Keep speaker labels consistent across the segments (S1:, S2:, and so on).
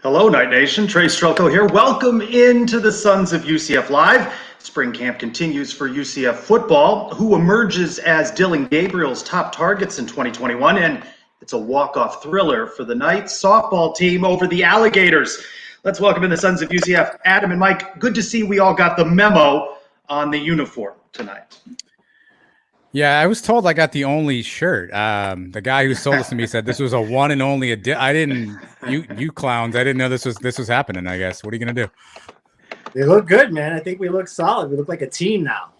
S1: Hello, Night Nation. Trey Strelko here. Welcome into the Sons of UCF Live. Spring camp continues for UCF football. Who emerges as Dylan Gabriel's top targets in 2021? And it's a walk-off thriller for the Knights softball team over the Alligators. Let's welcome in the Sons of UCF, Adam and Mike. Good to see we all got the memo on the uniform tonight.
S2: Yeah, I was told I got the only shirt. The guy who sold this to me said this was a one and only. I didn't. You clowns! I didn't know this was happening. I guess. What are you gonna do?
S3: They look good, man. I think we look solid. We look like a team now.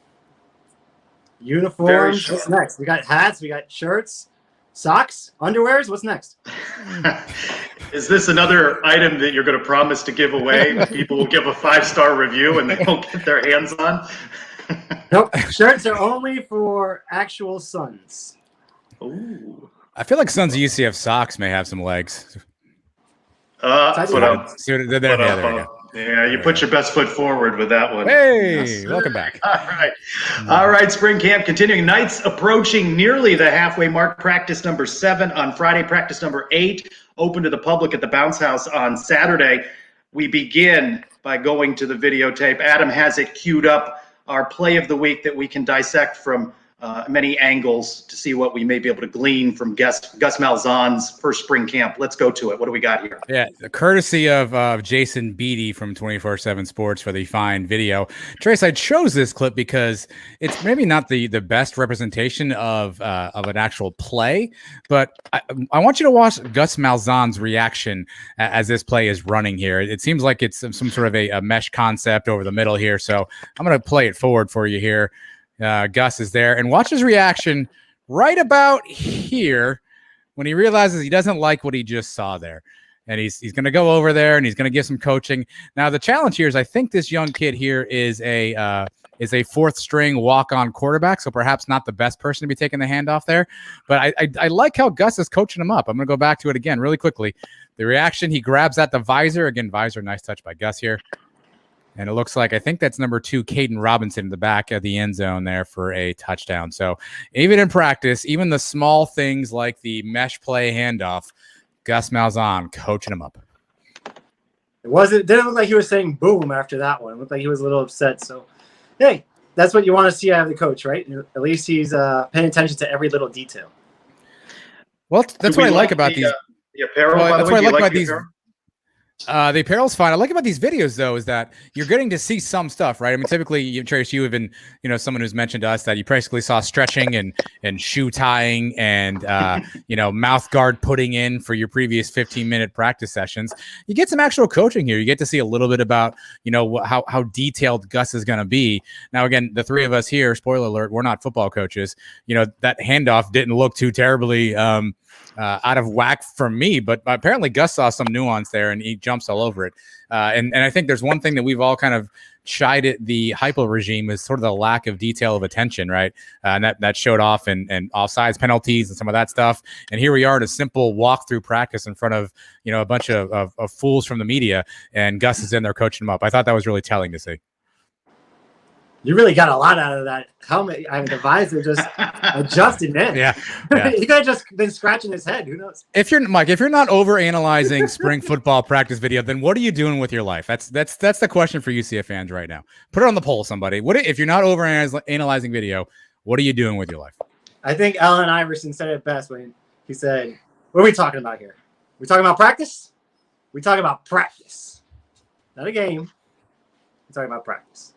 S3: Uniforms. What's next? We got hats. We got shirts, socks, underwears. What's next?
S1: Is this another item that you're going to promise to give away? People will give a 5-star review and they won't get their hands on.
S3: Nope. Shirts are only for actual Sons.
S1: Ooh.
S2: I feel like Sons of UCF socks may have some legs.
S1: There we
S2: go.
S1: Yeah, you put your best foot forward with that one.
S2: Hey,
S1: yes.
S2: Welcome back.
S1: All right, spring camp continuing. Knights approaching nearly the halfway mark. Practice number 7 on Friday. Practice number 8 open to the public at the Bounce House on Saturday. We begin by going to the videotape. Adam has it queued up. Our play of the week that we can dissect from many angles to see what we may be able to glean from Gus Malzahn's first spring camp. Let's go to it. What do we got here?
S2: Yeah, courtesy of Jason Beatty from 24/7 Sports for the fine video. Trace, I chose this clip because it's maybe not the best representation of an actual play, but I want you to watch Gus Malzahn's reaction as this play is running here. It seems like it's some sort of a mesh concept over the middle here, so I'm going to play it forward for you here. Gus is there, and watch his reaction right about here when he realizes he doesn't like what he just saw there, and he's going to go over there and he's going to give some coaching. Now the challenge here is I think this young kid here is a 4th string walk-on quarterback, so perhaps not the best person to be taking the handoff there. But I like how Gus is coaching him up. I'm going to go back to it again really quickly. The reaction, he grabs at the visor again. Visor, nice touch by Gus here. And it looks like, I think that's number 2, Caden Robinson in the back of the end zone there for a touchdown. So even in practice, even the small things like the mesh play handoff, Gus Malzahn coaching him up.
S3: It didn't look like he was saying boom after that one. It looked like he was a little upset. So, hey, that's what you want to see out of the coach, right? At least he's paying attention to every little detail.
S2: Well, that's what I like about these.
S1: The apparel,
S2: that's what I like about these.
S1: Apparel?
S2: The apparel's fine. I like about these videos though is that you're getting to see some stuff, right? I mean, typically, Trace, you have been, someone who's mentioned to us that you basically saw stretching and shoe tying and mouth guard putting in for your previous 15-minute practice sessions. You get some actual coaching here. You get to see a little bit about how detailed Gus is going to be. Now, again, the three of us here, spoiler alert, we're not football coaches. That handoff didn't look too terribly out of whack from me, but apparently Gus saw some nuance there and he jumps all over it. And I think there's one thing that we've all kind of shied at the hypo regime is sort of the lack of detail of attention, right? And that showed off and offsides penalties and some of that stuff. And here we are at a simple walk-through practice in front of, a bunch of fools from the media, and Gus is in there coaching them up. I thought that was really telling to see.
S3: You really got a lot out of that helmet. I mean, the visor just adjusted in.
S2: Yeah.
S3: He could have just been scratching his head. Who knows?
S2: If you're not over analyzing spring football practice video, then what are you doing with your life? That's the question for UCF fans right now. Put it on the poll, somebody. If you're not over analyzing video, what are you doing with your life?
S3: I think Allen Iverson said it best when he said, "What are we talking about here? We talking about practice? We talking about practice, not a game. We talking about practice."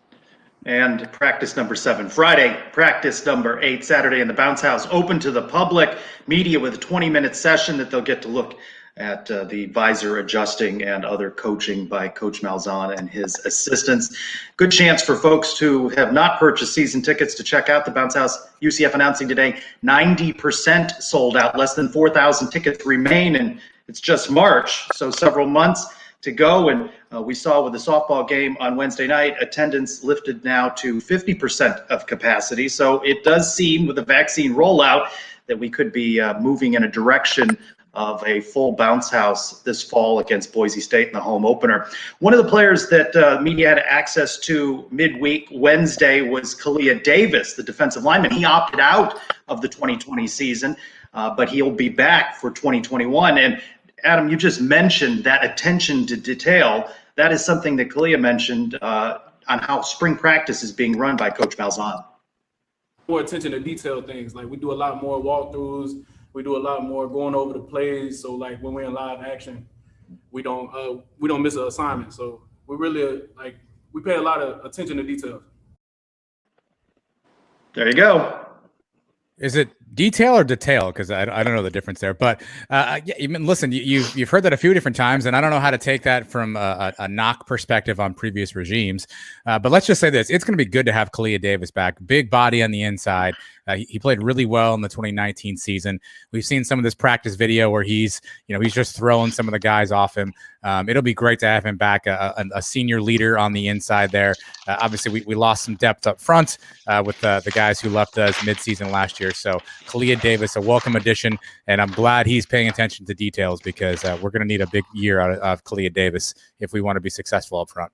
S1: And practice number 7, Friday. Practice number 8, Saturday in the Bounce House, open to the public, media with a 20-minute session that they'll get to look at the visor adjusting and other coaching by Coach Malzahn and his assistants. Good chance for folks who have not purchased season tickets to check out the Bounce House. UCF announcing today 90% sold out, less than 4,000 tickets remain, and it's just March, so several months to go. And we saw with the softball game on Wednesday night, attendance lifted now to 50% of capacity. So it does seem with the vaccine rollout that we could be moving in a direction of a full bounce house this fall against Boise State in the home opener. One of the players that media had access to midweek Wednesday was Kalia Davis, the defensive lineman. He opted out of the 2020 season, but he'll be back for 2021. And Adam, you just mentioned that attention to detail. That is something that Kalia mentioned on how spring practice is being run by Coach Malzahn.
S4: More attention to detail things. Like we do a lot more walkthroughs. We do a lot more going over the plays. So like when we're in live action, we don't miss an assignment. So we really we pay a lot of attention to details.
S1: There you go.
S2: Is it detail or detail? Because I don't know the difference there. But yeah, listen, you've heard that a few different times, and I don't know how to take that from a knock perspective on previous regimes. But let's just say this: it's going to be good to have Khalia Davis back. Big body on the inside. He played really well in the 2019 season. We've seen some of this practice video where he's just throwing some of the guys off him. It'll be great to have him back, a senior leader on the inside there. Obviously, we lost some depth up front with the guys who left us midseason last year. So Khalia Davis, a welcome addition, and I'm glad he's paying attention to details because we're going to need a big year out of Khalia Davis if we want to be successful up front.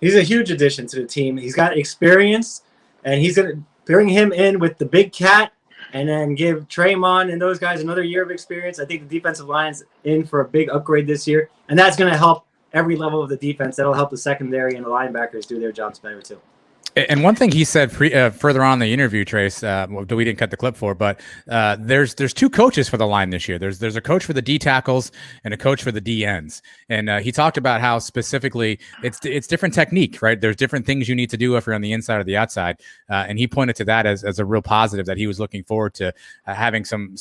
S3: He's a huge addition to the team. He's got experience, and he's going to bring him in with the big cat and then give Draymond and those guys another year of experience. I think the defensive line's in for a big upgrade this year, and that's going to help every level of the defense. That'll help the secondary and the linebackers do their jobs better too.
S2: And one thing he said further on in the interview, Trace, we didn't cut the clip for, but there's two coaches for the line this year. There's a coach for the D tackles and a coach for the D ends. And he talked about how specifically it's different technique, right? There's different things you need to do if you're on the inside or the outside. And he pointed to that as a real positive that he was looking forward to having some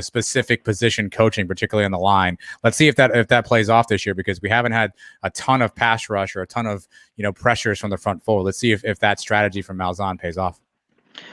S2: specific position coaching, particularly on the line. Let's see if that plays off this year because we haven't had a ton of pass rush or a ton of pressures from the front four. Let's see if that strategy from Malzahn pays off.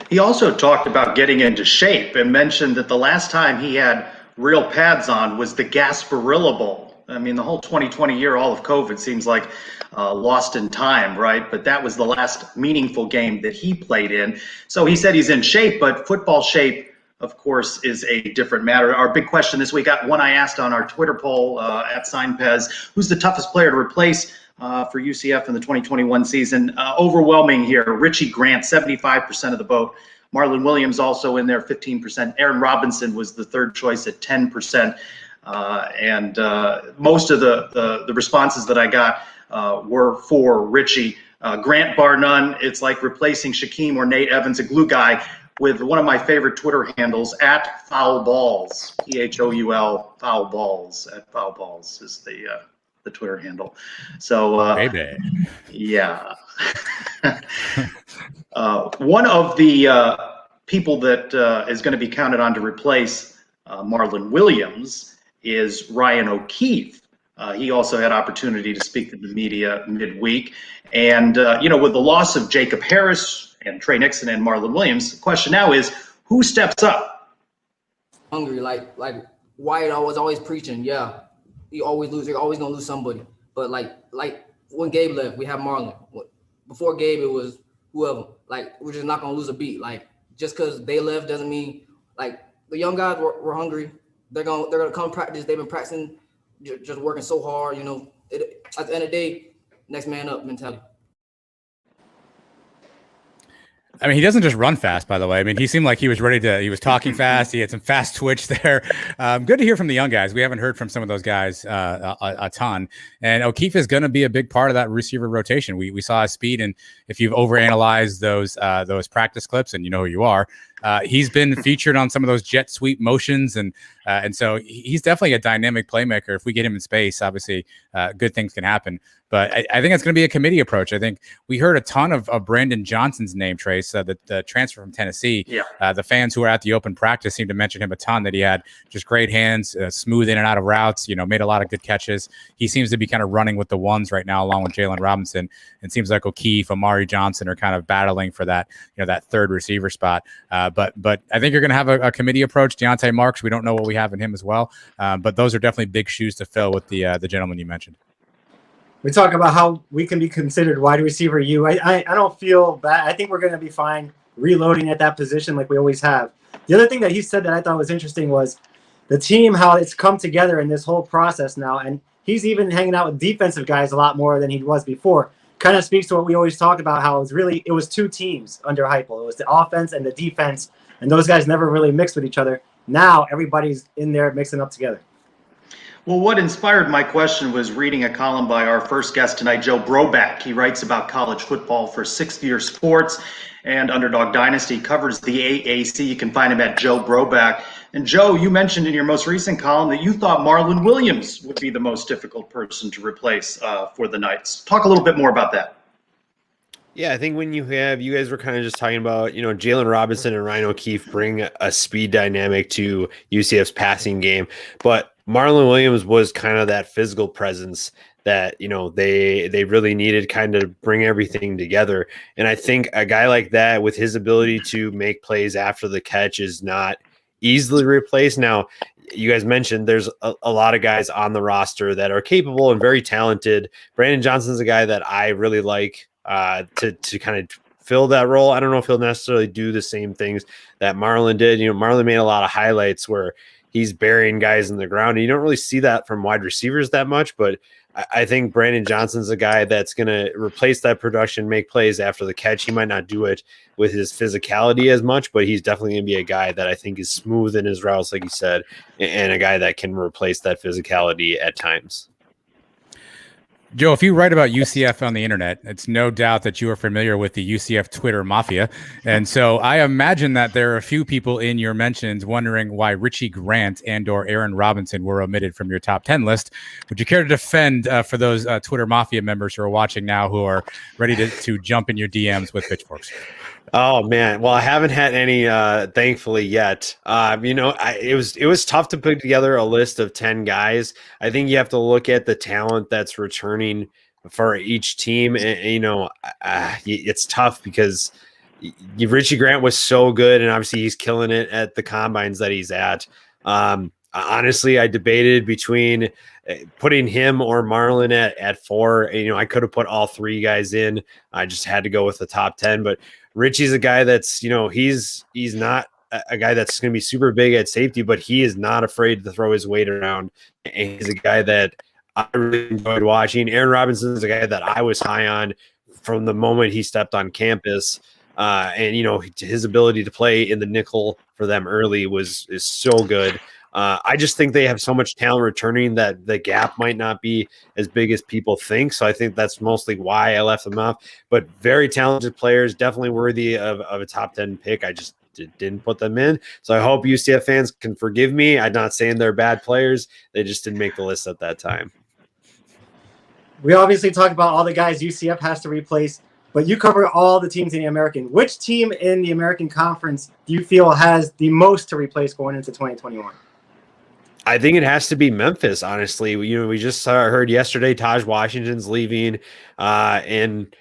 S1: He also talked about getting into shape and mentioned that the last time he had real pads on was the Gasparilla Bowl. I mean, the whole 2020 year, all of COVID seems like lost in time, right? But that was the last meaningful game that he played in. So he said he's in shape, but football shape, of course, is a different matter. Our big question this week, one I asked on our Twitter poll at SignPez, who's the toughest player to replace for UCF in the 2021 season? Overwhelming here. Richie Grant, 75% of the vote. Marlon Williams also in there, 15%. Aaron Robinson was the third choice at 10%. And most of the responses that I got were for Richie. Grant, bar none. It's like replacing Shaquem or Nate Evans, a glue guy, with one of my favorite Twitter handles, at Foul Balls, PHOUL, Foul Balls, at Foul Balls is the Twitter handle. So,
S2: Baby.
S1: Yeah. One of the people that is going to be counted on to replace Marlon Williams is Ryan O'Keefe. He also had opportunity to speak to the media midweek. And, with the loss of Jacob Harris and Trey Nixon and Marlon Williams, the question now is, who steps up?
S5: Hungry, like Wyatt was always preaching, yeah. You always lose. You're always gonna lose somebody. But like when Gabe left, we have Marlon. Before Gabe, it was whoever. Like we're just not gonna lose a beat. Like just because they left doesn't mean like the young guys were hungry. They're gonna come practice. They've been practicing, just working so hard. At the end of the day, next man up mentality.
S2: I mean, he doesn't just run fast, by the way. I mean, he seemed like he was he was talking fast. He had some fast twitch there. Good to hear from the young guys. We haven't heard from some of those guys a ton. And O'Keefe is going to be a big part of that receiver rotation. We saw his speed. And if you've overanalyzed those practice clips, and you know who you are, he's been featured on some of those jet sweep motions. And so he's definitely a dynamic playmaker. If we get him in space, obviously good things can happen. But I think it's going to be a committee approach. I think we heard a ton of Brandon Johnson's name, Trace, the transfer from Tennessee. Yeah. The fans who were at the open practice seemed to mention him a ton, that he had just great hands, smooth in and out of routes, made a lot of good catches. He seems to be kind of running with the ones right now, along with Jalen Robinson. It seems like O'Keefe, Amari Johnson are kind of battling for that, that third receiver spot. But I think you're going to have a committee approach. Deontay Marks, we don't know what we have in him as well. But those are definitely big shoes to fill with the gentleman you mentioned.
S3: We talk about how we can be considered wide receiver U. I don't feel bad. I think we're going to be fine reloading at that position like we always have. The other thing that he said that I thought was interesting was the team, how it's come together in this whole process now. And he's even hanging out with defensive guys a lot more than he was before. Kind of speaks to what we always talked about, how it was two teams under Heupel. It was the offense and the defense, and those guys never really mixed with each other. Now everybody's in there mixing up together.
S1: Well, what inspired my question was reading a column by our first guest tonight, Joe Broback. He writes about college football for Sixth Year Sports and Underdog Dynasty, covers the AAC. You can find him at Joe Broback. And Joe, you mentioned in your most recent column that you thought Marlon Williams would be the most difficult person to replace for the Knights. Talk a little bit more about that.
S6: Yeah, I think when you guys were kind of just talking about, Jalen Robinson and Ryan O'Keefe bring a speed dynamic to UCF's passing game, but Marlon Williams was kind of that physical presence that, they really needed, kind of bring everything together. And I think a guy like that with his ability to make plays after the catch is not easily replaced. Now, you guys mentioned there's a lot of guys on the roster that are capable and very talented. Brandon Johnson's a guy that I really like to kind of fill that role. I don't know if he'll necessarily do the same things that Marlon did. Marlon made a lot of highlights where he's burying guys in the ground. And you don't really see that from wide receivers that much, but I think Brandon Johnson's a guy that's going to replace that production, make plays after the catch. He might not do it with his physicality as much, but he's definitely going to be a guy that I think is smooth in his routes, like you said, and a guy that can replace that physicality at times.
S2: Joe, if you write about UCF on the internet, it's no doubt that you are familiar with the UCF Twitter mafia. And so I imagine that there are a few people in your mentions wondering why Richie Grant and or Aaron Robinson were omitted from your top 10 list. Would you care to defend for those Twitter mafia members who are watching now who are ready to jump in your DMs with pitchforks?
S6: Oh man, well I haven't had any thankfully yet. It was tough to put together a list of 10 guys. I think you have to look at the talent that's returning for each team, and it's tough because Richie Grant was so good, and obviously he's killing it at the combines that he's at. Honestly, I debated between putting him or Marlon at 4. I could have put all 3 guys in. I just had to go with the top 10, but Richie's a guy that's, he's not a guy that's going to be super big at safety, but he is not afraid to throw his weight around. And he's a guy that I really enjoyed watching. Aaron Robinson is a guy that I was high on from the moment he stepped on campus. And his ability to play in the nickel for them early is so good. I just think they have so much talent returning that the gap might not be as big as people think. So I think that's mostly why I left them off. But very talented players, definitely worthy of a top 10 pick. I just didn't put them in. So I hope UCF fans can forgive me. I'm not saying they're bad players. They just didn't make the list at that time.
S3: We obviously talked about all the guys UCF has to replace, but you cover all the teams in the American. Which team in the American Conference do you feel has the most to replace going into 2021?
S6: I think it has to be Memphis, honestly. We just heard yesterday Taj Washington's leaving, and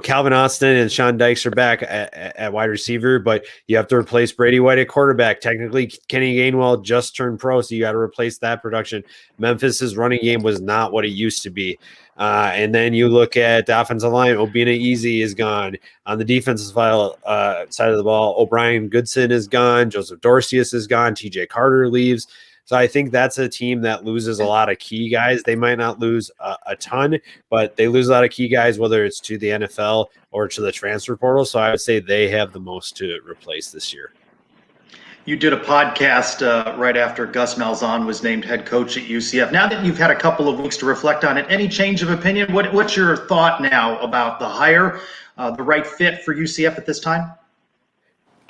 S6: Calvin Austin and Sean Dykes are back at wide receiver, but you have to replace Brady White at quarterback. Technically, Kenny Gainwell just turned pro, so you got to replace that production. Memphis's running game was not what it used to be. And then you look at the offensive line. Obina Easy is gone. On the defensive side of the ball, O'Brien Goodson is gone. Joseph Dorcius is gone. TJ Carter leaves. So I think that's a team that loses a lot of key guys. They might not lose a ton, but they lose a lot of key guys, whether it's to the NFL or to the transfer portal. So I would say they have the most to replace this year.
S1: You did a podcast right after Gus Malzahn was named head coach at UCF. Now that you've had a couple of weeks to reflect on it, any change of opinion? What's your thought now about the hire, the right fit for UCF at this time?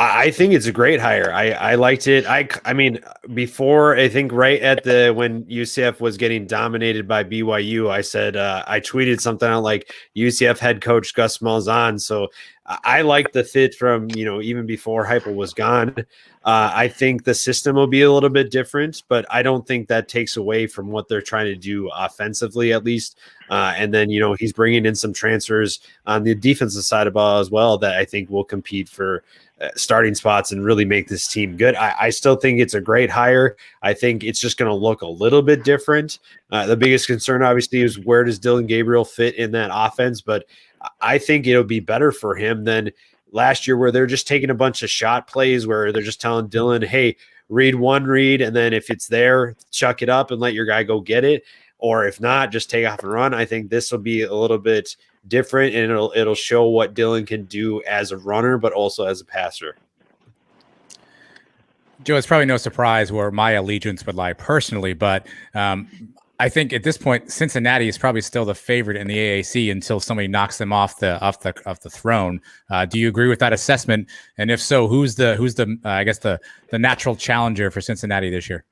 S6: I think it's a great hire. I liked it. I mean, before, I think right at when UCF was getting dominated by BYU, I said, I tweeted something out like UCF head coach Gus Malzahn. So I like the fit from, even before Heupel was gone. I think the system will be a little bit different, but I don't think that takes away from what they're trying to do offensively, at least. And then, he's bringing in some transfers on the defensive side of the ball as well that I think will compete for starting spots and really make this team good. I still think it's a great hire. I think it's just going to look a little bit different. The biggest concern, obviously, is where does Dylan Gabriel fit in that offense? But I think it'll be better for him than last year, where they're just taking a bunch of shot plays where they're just telling Dylan, hey, read one read, and then if it's there, chuck it up and let your guy go get it. Or if not, just take off and run. I think this will be a little bit different, and it'll show what Dylan can do as a runner, but also as a passer.
S2: Joe, it's probably no surprise where my allegiance would lie personally, but I think at this point, Cincinnati is probably still the favorite in the AAC until somebody knocks them off the throne. Do you agree with that assessment? And if so, who's the I guess the natural challenger for Cincinnati this year?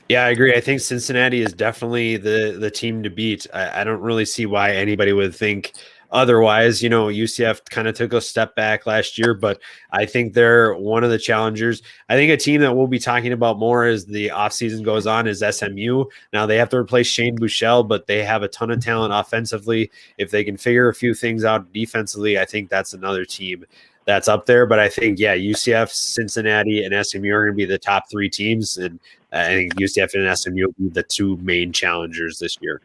S6: Yeah, I agree. I think Cincinnati is definitely the team to beat. I don't really see why anybody would think otherwise. UCF kind of took a step back last year, but I think they're one of the challengers. I think a team that we'll be talking about more as the offseason goes on is SMU. Now they have to replace Shane Buechele, but they have a ton of talent offensively. If they can figure a few things out defensively, I think that's another team that's up there. But I think, UCF, Cincinnati, and SMU are going to be the top three teams. And I think UCF and SMU will be the two main challengers this year.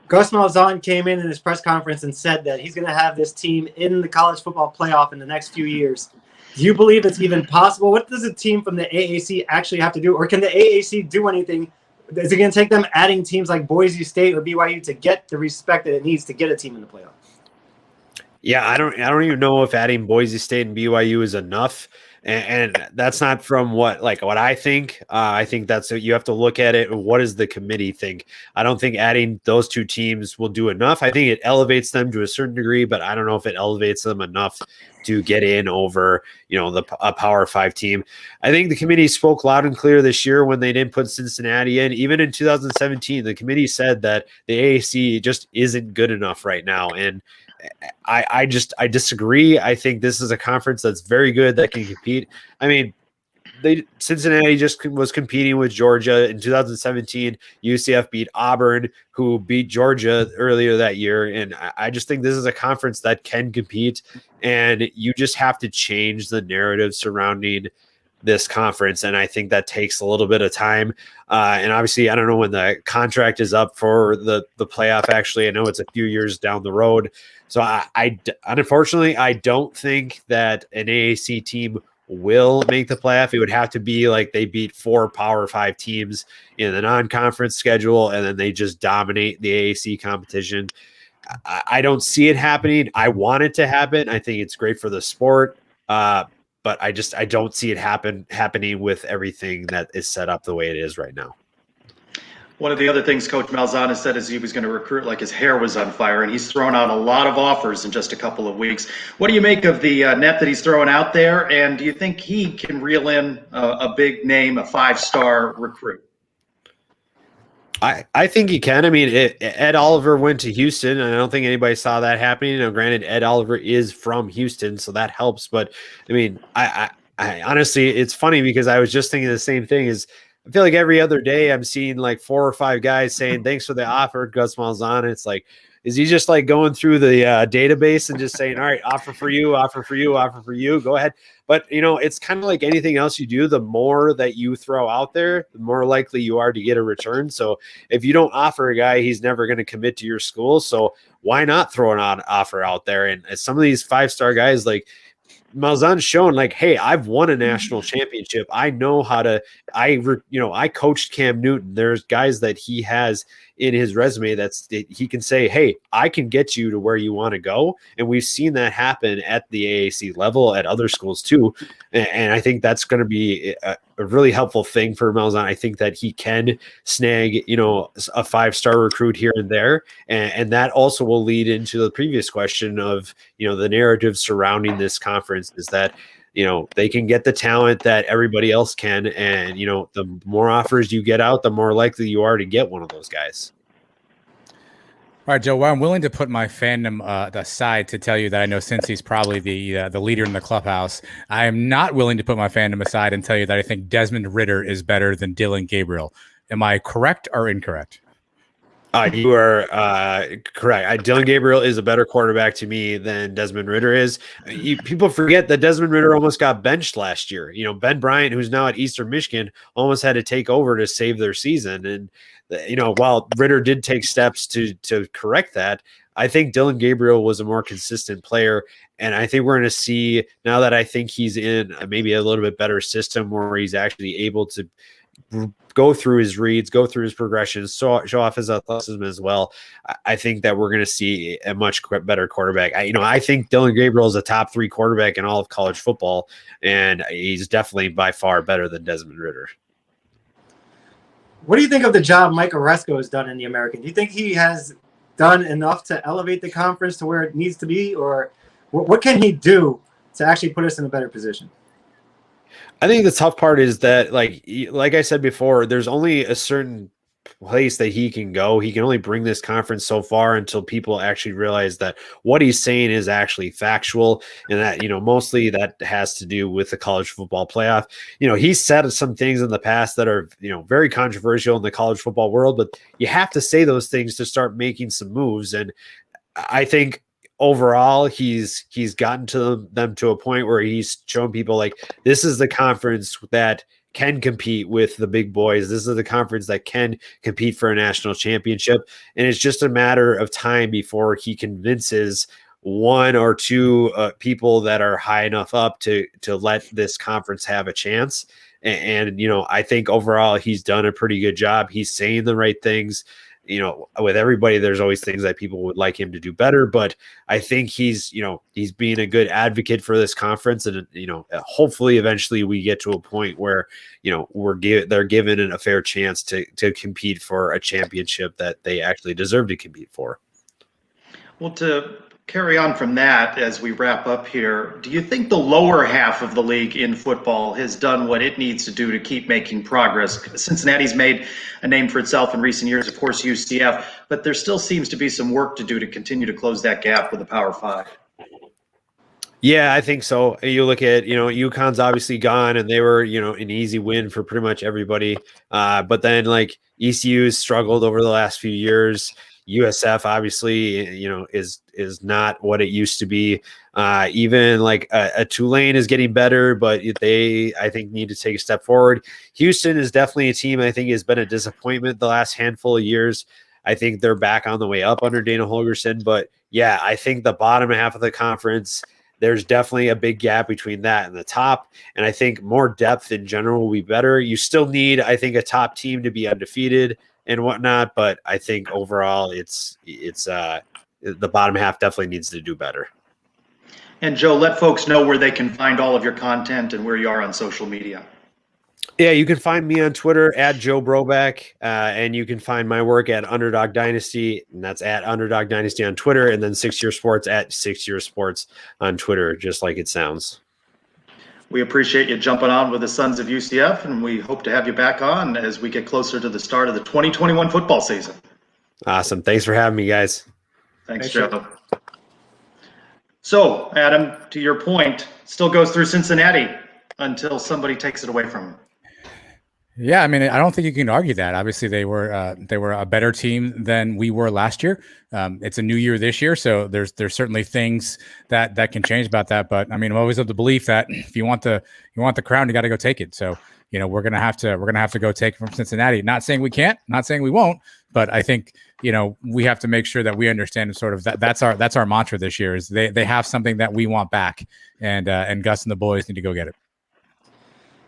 S3: Gus Malzahn came in his press conference and said that he's going to have this team in the college football playoff in the next few years. Do you believe it's even possible? What does a team from the AAC actually have to do? Or can the AAC do anything? Is it going to take them adding teams like Boise State or BYU to get the respect that it needs to get a team in the playoff?
S6: Yeah, I don't even know if adding Boise State and BYU is enough. And that's not from what I think. I think that's you have to look at it. What does the committee think? I don't think adding those two teams will do enough. I think it elevates them to a certain degree, but I don't know if it elevates them enough to get in over, a Power 5 team. I think the committee spoke loud and clear this year when they didn't put Cincinnati in. Even in 2017, the committee said that the AAC just isn't good enough right now. And I disagree. I think this is a conference that's very good that can compete. I mean, Cincinnati just was competing with Georgia in 2017. UCF beat Auburn, who beat Georgia earlier that year. And I just think this is a conference that can compete. And you just have to change the narrative surrounding this conference. And I think that takes a little bit of time. And obviously, I don't know when the contract is up for the playoff. Actually, I know it's a few years down the road. So unfortunately, I don't think that an AAC team will make the playoff. It would have to be like they beat 4 Power 5 teams in the non-conference schedule, and then they just dominate the AAC competition. I don't see it happening. I want it to happen. I think it's great for the sport. But I don't see it happening with everything that is set up the way it is right now.
S1: One of the other things Coach Malzahn has said is he was going to recruit like his hair was on fire, and he's thrown out a lot of offers in just a couple of weeks. What do you make of the net that he's throwing out there, and do you think he can reel in a big name, a 5-star recruit?
S6: I think he can. I mean, Ed Oliver went to Houston, and I don't think anybody saw that happening. Granted, Ed Oliver is from Houston, so that helps. But I mean, I honestly, it's funny because I was just thinking the same thing. I feel like every other day I'm seeing like 4 or 5 guys saying thanks for the offer, Gus Malzahn. It's like, is he just like going through the database and just saying, all right, offer for you, go ahead. But, it's kind of like anything else you do. The more that you throw out there, the more likely you are to get a return. So if you don't offer a guy, he's never going to commit to your school. So why not throw an offer out there? And some of these 5-star guys, like Malzahn's shown, like, hey, I've won a national championship. I know how to. I coached Cam Newton. There's guys that he has in his resume that he can say, hey, I can get you to where you want to go. And we've seen that happen at the AAC level at other schools too. And I think that's going to be a really helpful thing for Malzahn. I think that he can snag, a 5-star recruit here and there. And that also will lead into the previous question of, the narrative surrounding this conference is that, they can get the talent that everybody else can. And, the more offers you get out, the more likely you are to get one of those guys.
S2: All right, Joe, well, I'm willing to put my fandom aside to tell you that I know Cincy's probably the leader in the clubhouse. I am not willing to put my fandom aside and tell you that I think Desmond Ridder is better than Dylan Gabriel. Am I correct or incorrect?
S6: You are correct. Dylan Gabriel is a better quarterback to me than Desmond Ridder is. People forget that Desmond Ridder almost got benched last year. Ben Bryant, who's now at Eastern Michigan, almost had to take over to save their season. And, while Ridder did take steps to correct that, I think Dylan Gabriel was a more consistent player. And I think we're going to see now that I think he's in maybe a little bit better system where he's actually able to go through his reads, go through his progressions, show off his athleticism as well. I think that we're going to see a much better quarterback. I think Dylan Gabriel is a top 3 quarterback in all of college football, and he's definitely by far better than Desmond Ridder.
S3: What do you think of the job Mike Oresco has done in the American? Do you think he has done enough to elevate the conference to where it needs to be, or what can he do to actually put us in a better position?
S6: I think the tough part is that, like I said before, there's only a certain place that he can go. He can only bring this conference so far until people actually realize that what he's saying is actually factual, and that, mostly that has to do with the college football playoff. He's said some things in the past that are, very controversial in the college football world, but you have to say those things to start making some moves. And I think overall he's gotten to them to a point where he's shown people, like, this is the conference that can compete with the big boys. This is the conference that can compete for a national championship. And it's just a matter of time before he convinces one or two people that are high enough up to let this conference have a chance. And I think overall he's done a pretty good job. He's saying the right things. With everybody, there's always things that people would like him to do better, but I think he's being a good advocate for this conference. And, hopefully eventually we get to a point where, they're given a fair chance to compete for a championship that they actually deserve to compete for.
S1: Well, to carry on from that, as we wrap up here, do you think the lower half of the league in football has done what it needs to do to keep making progress? Cincinnati's made a name for itself in recent years, of course, UCF, but there still seems to be some work to do to continue to close that gap with the Power Five.
S6: Yeah, I think so. You look at, UConn's obviously gone, and they were, an easy win for pretty much everybody. But then, like, ECU's struggled over the last few years. USF obviously, is not what it used to be. Even like a Tulane is getting better, but they, I think, need to take a step forward. Houston is definitely a team I think has been a disappointment the last handful of years. I think they're back on the way up under Dana Holgorsen, but yeah, I think the bottom half of the conference, there's definitely a big gap between that and the top. And I think more depth in general will be better. You still need, I think, a top team to be undefeated and whatnot, but I think overall it's the bottom half definitely needs to do better.
S1: And Joe, let folks know where they can find all of your content and where you are on social media.
S6: Yeah, you can find me on Twitter at Joe Broback, and you can find my work at Underdog Dynasty, and that's at Underdog Dynasty on Twitter, and then 6 Year Sports at 6 Year Sports on Twitter, just like it sounds.
S1: We appreciate you jumping on with the Sons of UCF, and we hope to have you back on as we get closer to the start of the 2021 football season.
S6: Awesome. Thanks for having me, guys.
S1: Thanks, Joe. So, Adam, to your point, still goes through Cincinnati until somebody takes it away from him.
S2: Yeah, I mean, I don't think you can argue that. Obviously, they were a better team than we were last year. It's a new year this year, so there's certainly things that can change about that. But I mean, I'm always of the belief that if you want the crown, you got to go take it. So we're gonna have to go take it from Cincinnati. Not saying we can't, not saying we won't, but I think we have to make sure that we understand sort of that's our mantra this year is they have something that we want back, and Gus and the boys need to go get it.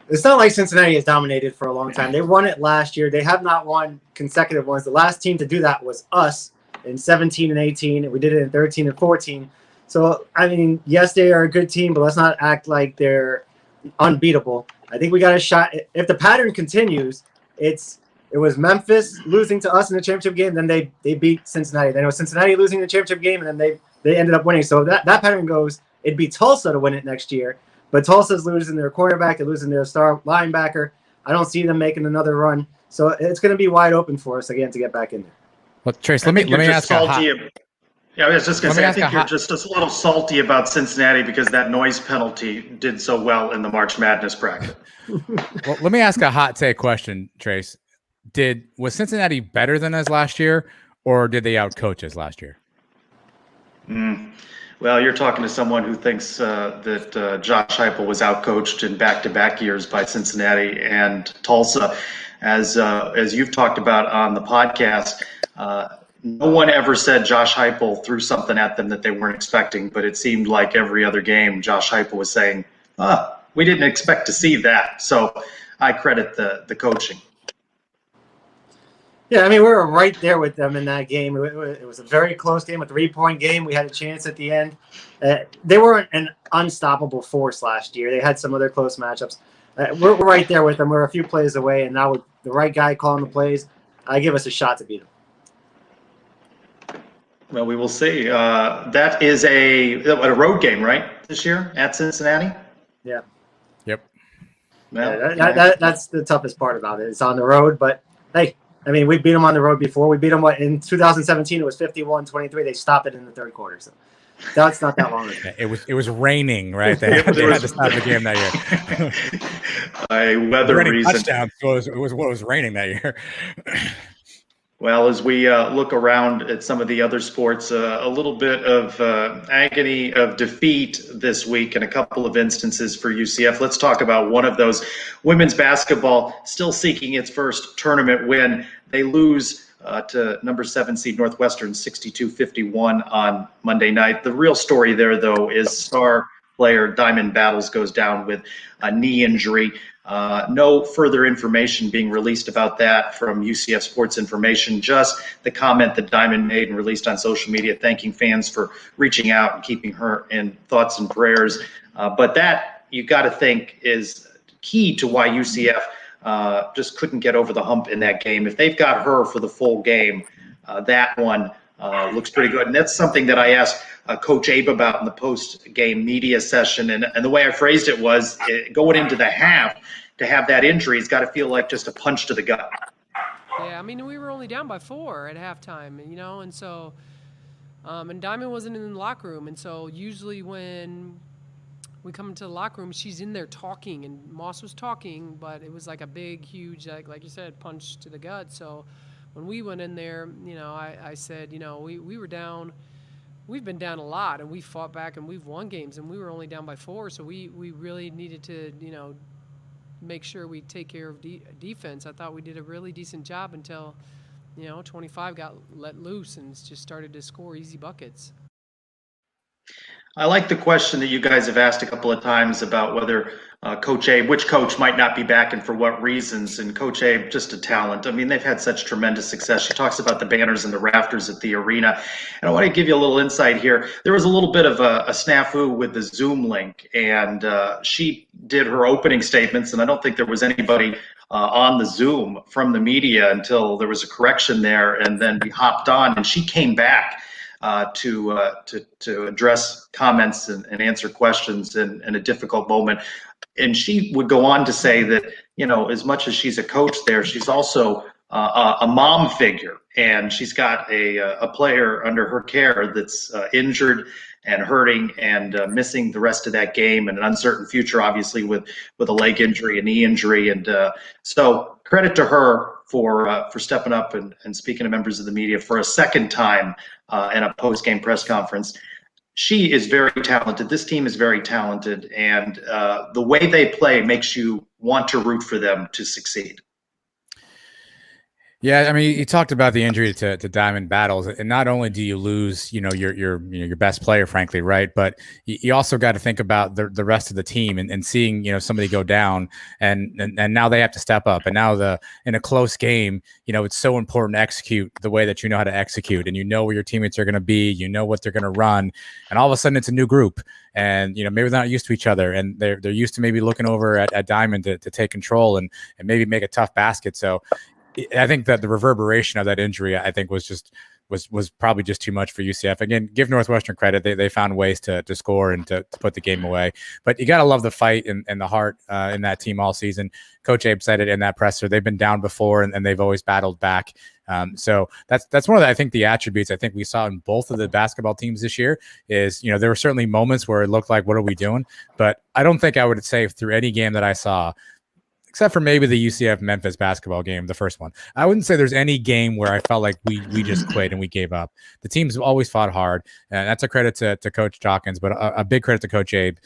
S3: It's not like Cincinnati has dominated for a long time. They won it last year. They have not won consecutive ones. The last team to do that was us in 17 and 18, and we did it in 13 and 14. So, I mean, yes, they are a good team, but let's not act like they're unbeatable. I think we got a shot. If the pattern continues, it was Memphis losing to us in the championship game, then they beat Cincinnati. Then it was Cincinnati losing the championship game, and then they ended up winning. So that pattern goes, it'd be Tulsa to win it next year. But Tulsa's losing their quarterback, they're losing their star linebacker. I don't see them making another run. So it's going to be wide open for us again to get back in there.
S2: Well, Trace, let me ask
S1: I was just going to say, I think you're just a little salty about Cincinnati because that noise penalty did so well in the March Madness bracket.
S2: Well, let me ask a hot take question, Trace. Was Cincinnati better than us last year, or did they outcoach us last year?
S1: Well, you're talking to someone who thinks that Josh Heupel was outcoached in back-to-back years by Cincinnati and Tulsa. As you've talked about on the podcast, no one ever said Josh Heupel threw something at them that they weren't expecting, but it seemed like every other game Josh Heupel was saying, we didn't expect to see that. So I credit the coaching.
S3: Yeah, I mean, we were right there with them in that game. It was a very close game, a 3-point game. We had a chance at the end. They weren't an unstoppable force last year. They had some other close matchups. We're right there with them. We're a few plays away, and now with the right guy calling the plays, I give us a shot to beat them.
S1: Well, we will see. That is a road game, right, this year at Cincinnati?
S3: Yeah.
S2: Yep.
S1: Well,
S3: That's the toughest part about it. It's on the road, but hey, I mean, we beat them on the road before. We beat them in 2017. It was 51-23. They stopped it in the third quarter. So that's not that long ago.
S2: Yeah, it was raining, right? They had to stop the game that year.
S1: A weather reason.
S2: Touchdown. So it was raining that year.
S1: Well, as we look around at some of the other sports, a little bit of agony of defeat this week in a couple of instances for UCF. Let's talk about one of those. Women's basketball still seeking its first tournament win. They lose to number 7 seed Northwestern 62-51 on Monday night. The real story there, though, is star player Diamond Battles goes down with a knee injury. No further information being released about that from UCF Sports Information, just the comment that Diamond made and released on social media thanking fans for reaching out and keeping her in thoughts and prayers. But that, you got to think, is key to why UCF just couldn't get over the hump in that game. If they've got her for the full game, that one looks pretty good. And that's something that I asked Coach Abe about in the post-game media session. And the way I phrased it was, going into the half, to have that injury, it's got to feel like just a punch to the gut.
S7: Yeah, I mean, we were only down by 4 at halftime, and so, and Diamond wasn't in the locker room. And so usually when we come into the locker room, she's in there talking, and Moss was talking, but it was like a big, huge, like you said, punch to the gut. So when we went in there, I said, we were down. We've been down a lot, and we fought back, and we've won games, and we were only down by 4. So we really needed to, make sure we take care of defense. I thought we did a really decent job until, 25 got let loose and just started to score easy buckets.
S1: I like the question that you guys have asked a couple of times about whether Coach Abe, which coach might not be back and for what reasons. And Coach Abe, just a talent. I mean, they've had such tremendous success. She talks about the banners and the rafters at the arena. And I want to give you a little insight here. There was a little bit of a snafu with the Zoom link, and she did her opening statements, and I don't think there was anybody on the Zoom from the media until there was a correction there, and then we hopped on, and she came back to address comments and answer questions in a difficult moment. And she would go on to say that, as much as she's a coach there, she's also a mom figure, and she's got a player under her care that's injured and hurting and missing the rest of that game, and an uncertain future, obviously, with a leg injury, a knee injury. And so credit to her for stepping up and speaking to members of the media for a second time in a post-game press conference. She is very talented. This team is very talented, and the way they play makes you want to root for them to succeed.
S2: Yeah, I mean, you talked about the injury to Diamond Battles, and not only do you lose, your best player, frankly, right? But you also got to think about the rest of the team and seeing, somebody go down, and now they have to step up. And now in a close game, it's so important to execute the way that you know how to execute, and where your teammates are going to be, what they're going to run, and all of a sudden it's a new group, and maybe they're not used to each other, and they're used to maybe looking over at Diamond to take control and maybe make a tough basket. So I think that the reverberation of that injury, I think, was probably just too much for UCF. Again, give Northwestern credit; they found ways to score and to put the game away. But you got to love the fight and the heart in that team all season. Coach Abe said it in that presser. They've been down before, and they've always battled back. So that's one of the attributes I think we saw in both of the basketball teams this year. Is there were certainly moments where it looked like, what are we doing? But I don't think I would say through any game that I saw, except for maybe the UCF Memphis basketball game, the first one, I wouldn't say there's any game where I felt like we just quit and we gave up. The teams always fought hard, and that's a credit to Coach Dawkins, but a big credit to Coach Abe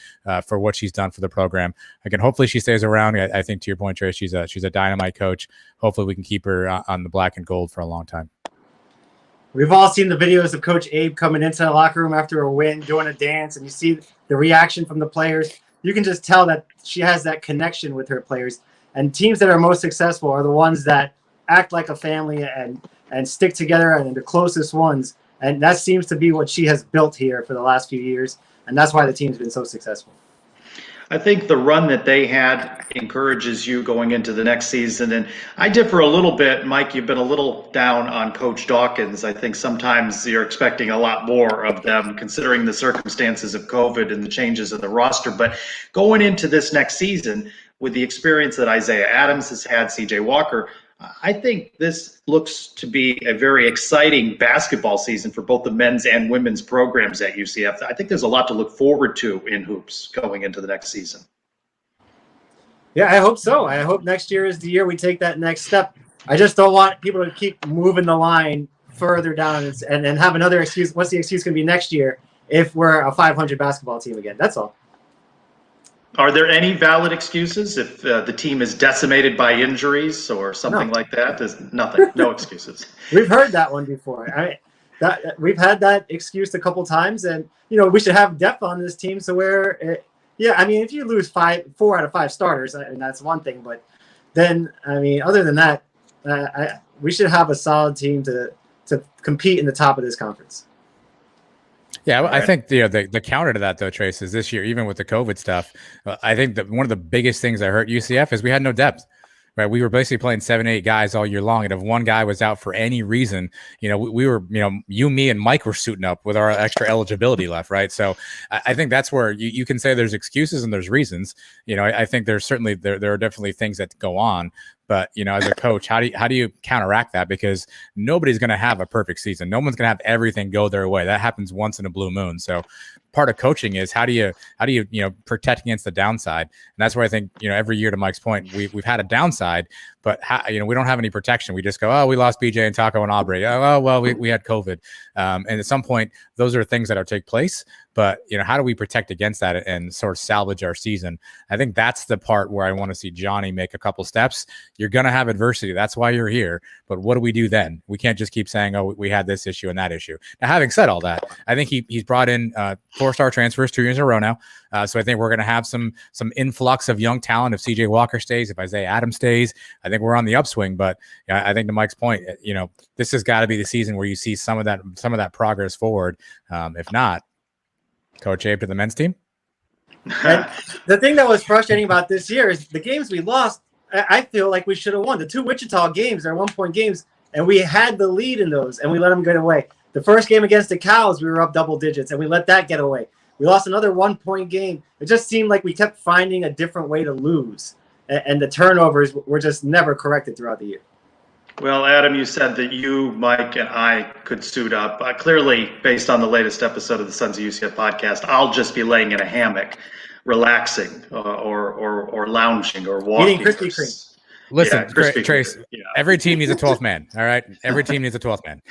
S2: for what she's done for the program. Again, hopefully she stays around. I think, to your point, Trey, she's a dynamite coach. Hopefully we can keep her on the black and gold for a long time.
S3: We've all seen the videos of Coach Abe coming into the locker room after a win, doing a dance, and you see the reaction from the players. You can just tell that she has that connection with her players. And teams that are most successful are the ones that act like a family and stick together, and the closest ones. And that seems to be what she has built here for the last few years. And that's why the team's been so successful.
S1: I think the run that they had encourages you going into the next season. And I differ a little bit. Mike, you've been a little down on Coach Dawkins. I think sometimes you're expecting a lot more of them considering the circumstances of COVID and the changes in the roster. But going into this next season, with the experience that Isaiah Adams has had, CJ Walker, I think this looks to be a very exciting basketball season for both the men's and women's programs at UCF. I think there's a lot to look forward to in hoops going into the next season.
S3: Yeah, I hope so. I hope next year is the year we take that next step. I just don't want people to keep moving the line further down and have another excuse. What's the excuse going to be next year if we're a 500 basketball team again? That's all.
S1: Are there any valid excuses if the team is decimated by injuries or something like that? There's nothing, no excuses.
S3: We've heard that one before. We've had that excuse a couple times, and we should have depth on this team. So if you lose 4 out of 5 starters, and that's one thing, but then other than that, we should have a solid team to compete in the top of this conference.
S2: Yeah, I think the counter to that, though, Trace, is this year, even with the COVID stuff, I think that one of the biggest things that hurt UCF is we had no depth. Right, we were basically playing 7, 8 guys all year long, and if one guy was out for any reason, we were, you, me, and Mike were suiting up with our extra eligibility left, right? So I think that's where you can say there's excuses and there's reasons. I think there's certainly there are definitely things that go on. But as a coach, how do you counteract that? Because nobody's going to have a perfect season. No one's going to have everything go their way. That happens once in a blue moon. So part of coaching is how do you protect against the downside? And that's where I think every year, to Mike's point, we've had a downside, but we don't have any protection. We just go, oh, we lost BJ and Taco and Aubrey. Oh well, we had COVID. And at some point, those are things that take place. But how do we protect against that and sort of salvage our season? I think that's the part where I want to see Johnny make a couple steps. You're going to have adversity. That's why you're here. But what do we do then? We can't just keep saying, oh, we had this issue and that issue. Now, having said all that, I think he's brought in 4-star transfers 2 years in a row now. So I think we're going to have some influx of young talent if CJ Walker stays, if Isaiah Adams stays. I think we're on the upswing. But I think to Mike's point, this has got to be the season where you see some of that progress forward. If not, Coach Abe to the men's team.
S3: And the thing that was frustrating about this year is the games we lost. I feel like we should have won. The 2 Wichita games are 1-point games, and we had the lead in those, and we let them get away. The first game against the Cows, we were up double digits, and we let that get away. We lost another 1-point game. It just seemed like we kept finding a different way to lose, and the turnovers were just never corrected throughout the year.
S1: Well, Adam, you said that you, Mike, and I could suit up. Clearly, based on the latest episode of the Sons of UCF podcast, I'll just be laying in a hammock, relaxing, or lounging, or walking.
S3: Eating Krispy Kreme.
S2: Listen,
S1: Krispy
S2: Trace,
S1: Kreme. Yeah.
S2: every team needs a 12th man, all right? Every team needs a 12th man.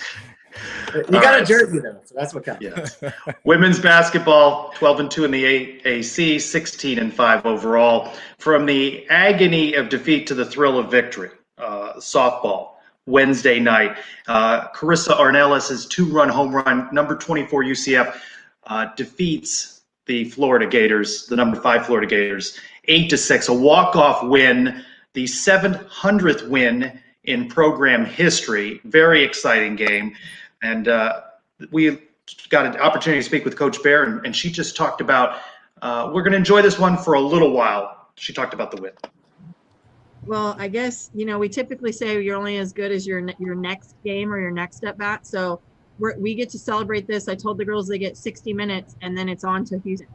S3: You got a jersey, though, so that's what counts.
S1: Yeah. Women's basketball, 12-2 in the AAC, 16-5 overall. From the agony of defeat to the thrill of victory, softball. Wednesday night, Carissa Arnellis' 2-run home run, number 24 UCF defeats the Florida Gators, the number 5 Florida Gators, 8-6, a walk-off win, the 700th win in program history. Very exciting game, and we got an opportunity to speak with Coach Bear, and she just talked about we're going to enjoy this one for a little while. She talked about the win.
S8: Well, I guess, we typically say you're only as good as your next game or your next at bat. So we get to celebrate this. I told the girls they get 60 minutes and then it's on to Houston.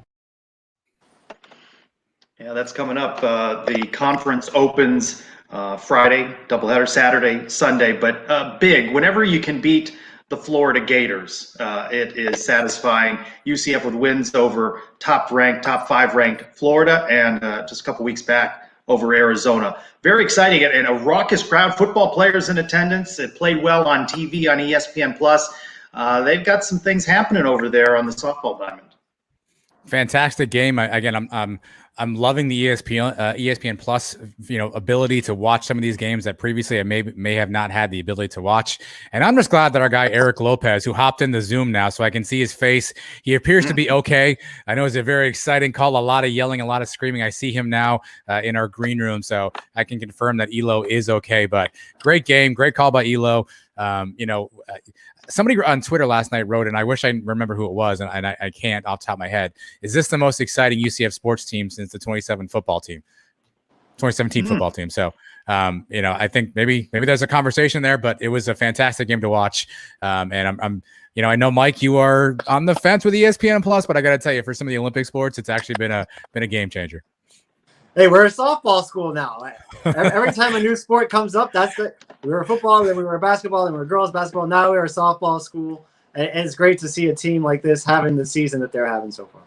S1: Yeah, that's coming up. The conference opens Friday, doubleheader, Saturday, Sunday, but big. Whenever you can beat the Florida Gators, it is satisfying. UCF with wins over top 5 ranked Florida, and just a couple weeks back, over Arizona. Very exciting and a raucous crowd. Football players in attendance. It played well on TV on ESPN Plus. They've got some things happening over there on the softball diamond.
S2: Fantastic game. I'm loving the ESPN Plus, ability to watch some of these games that previously I may have not had the ability to watch. And I'm just glad that our guy Eric Lopez, who hopped in the Zoom now, so I can see his face. He appears to be okay. I know it's a very exciting call, a lot of yelling, a lot of screaming. I see him now in our green room, so I can confirm that Elo is okay. But great game, great call by Elo. Somebody on Twitter last night wrote, and I wish I remember who it was, and I can't off the top of my head. Is this the most exciting UCF sports team since the 2017 football team? So, I think maybe there's a conversation there, but it was a fantastic game to watch. And I'm I know, Mike, you are on the fence with ESPN Plus, but I got to tell you, for some of the Olympic sports, it's actually been a game changer.
S3: Hey, we're a softball school now. Every time a new sport comes up, we were football, then we were basketball, then we were girls basketball. Now we're a softball school, and it's great to see a team like this having the season that they're having so far.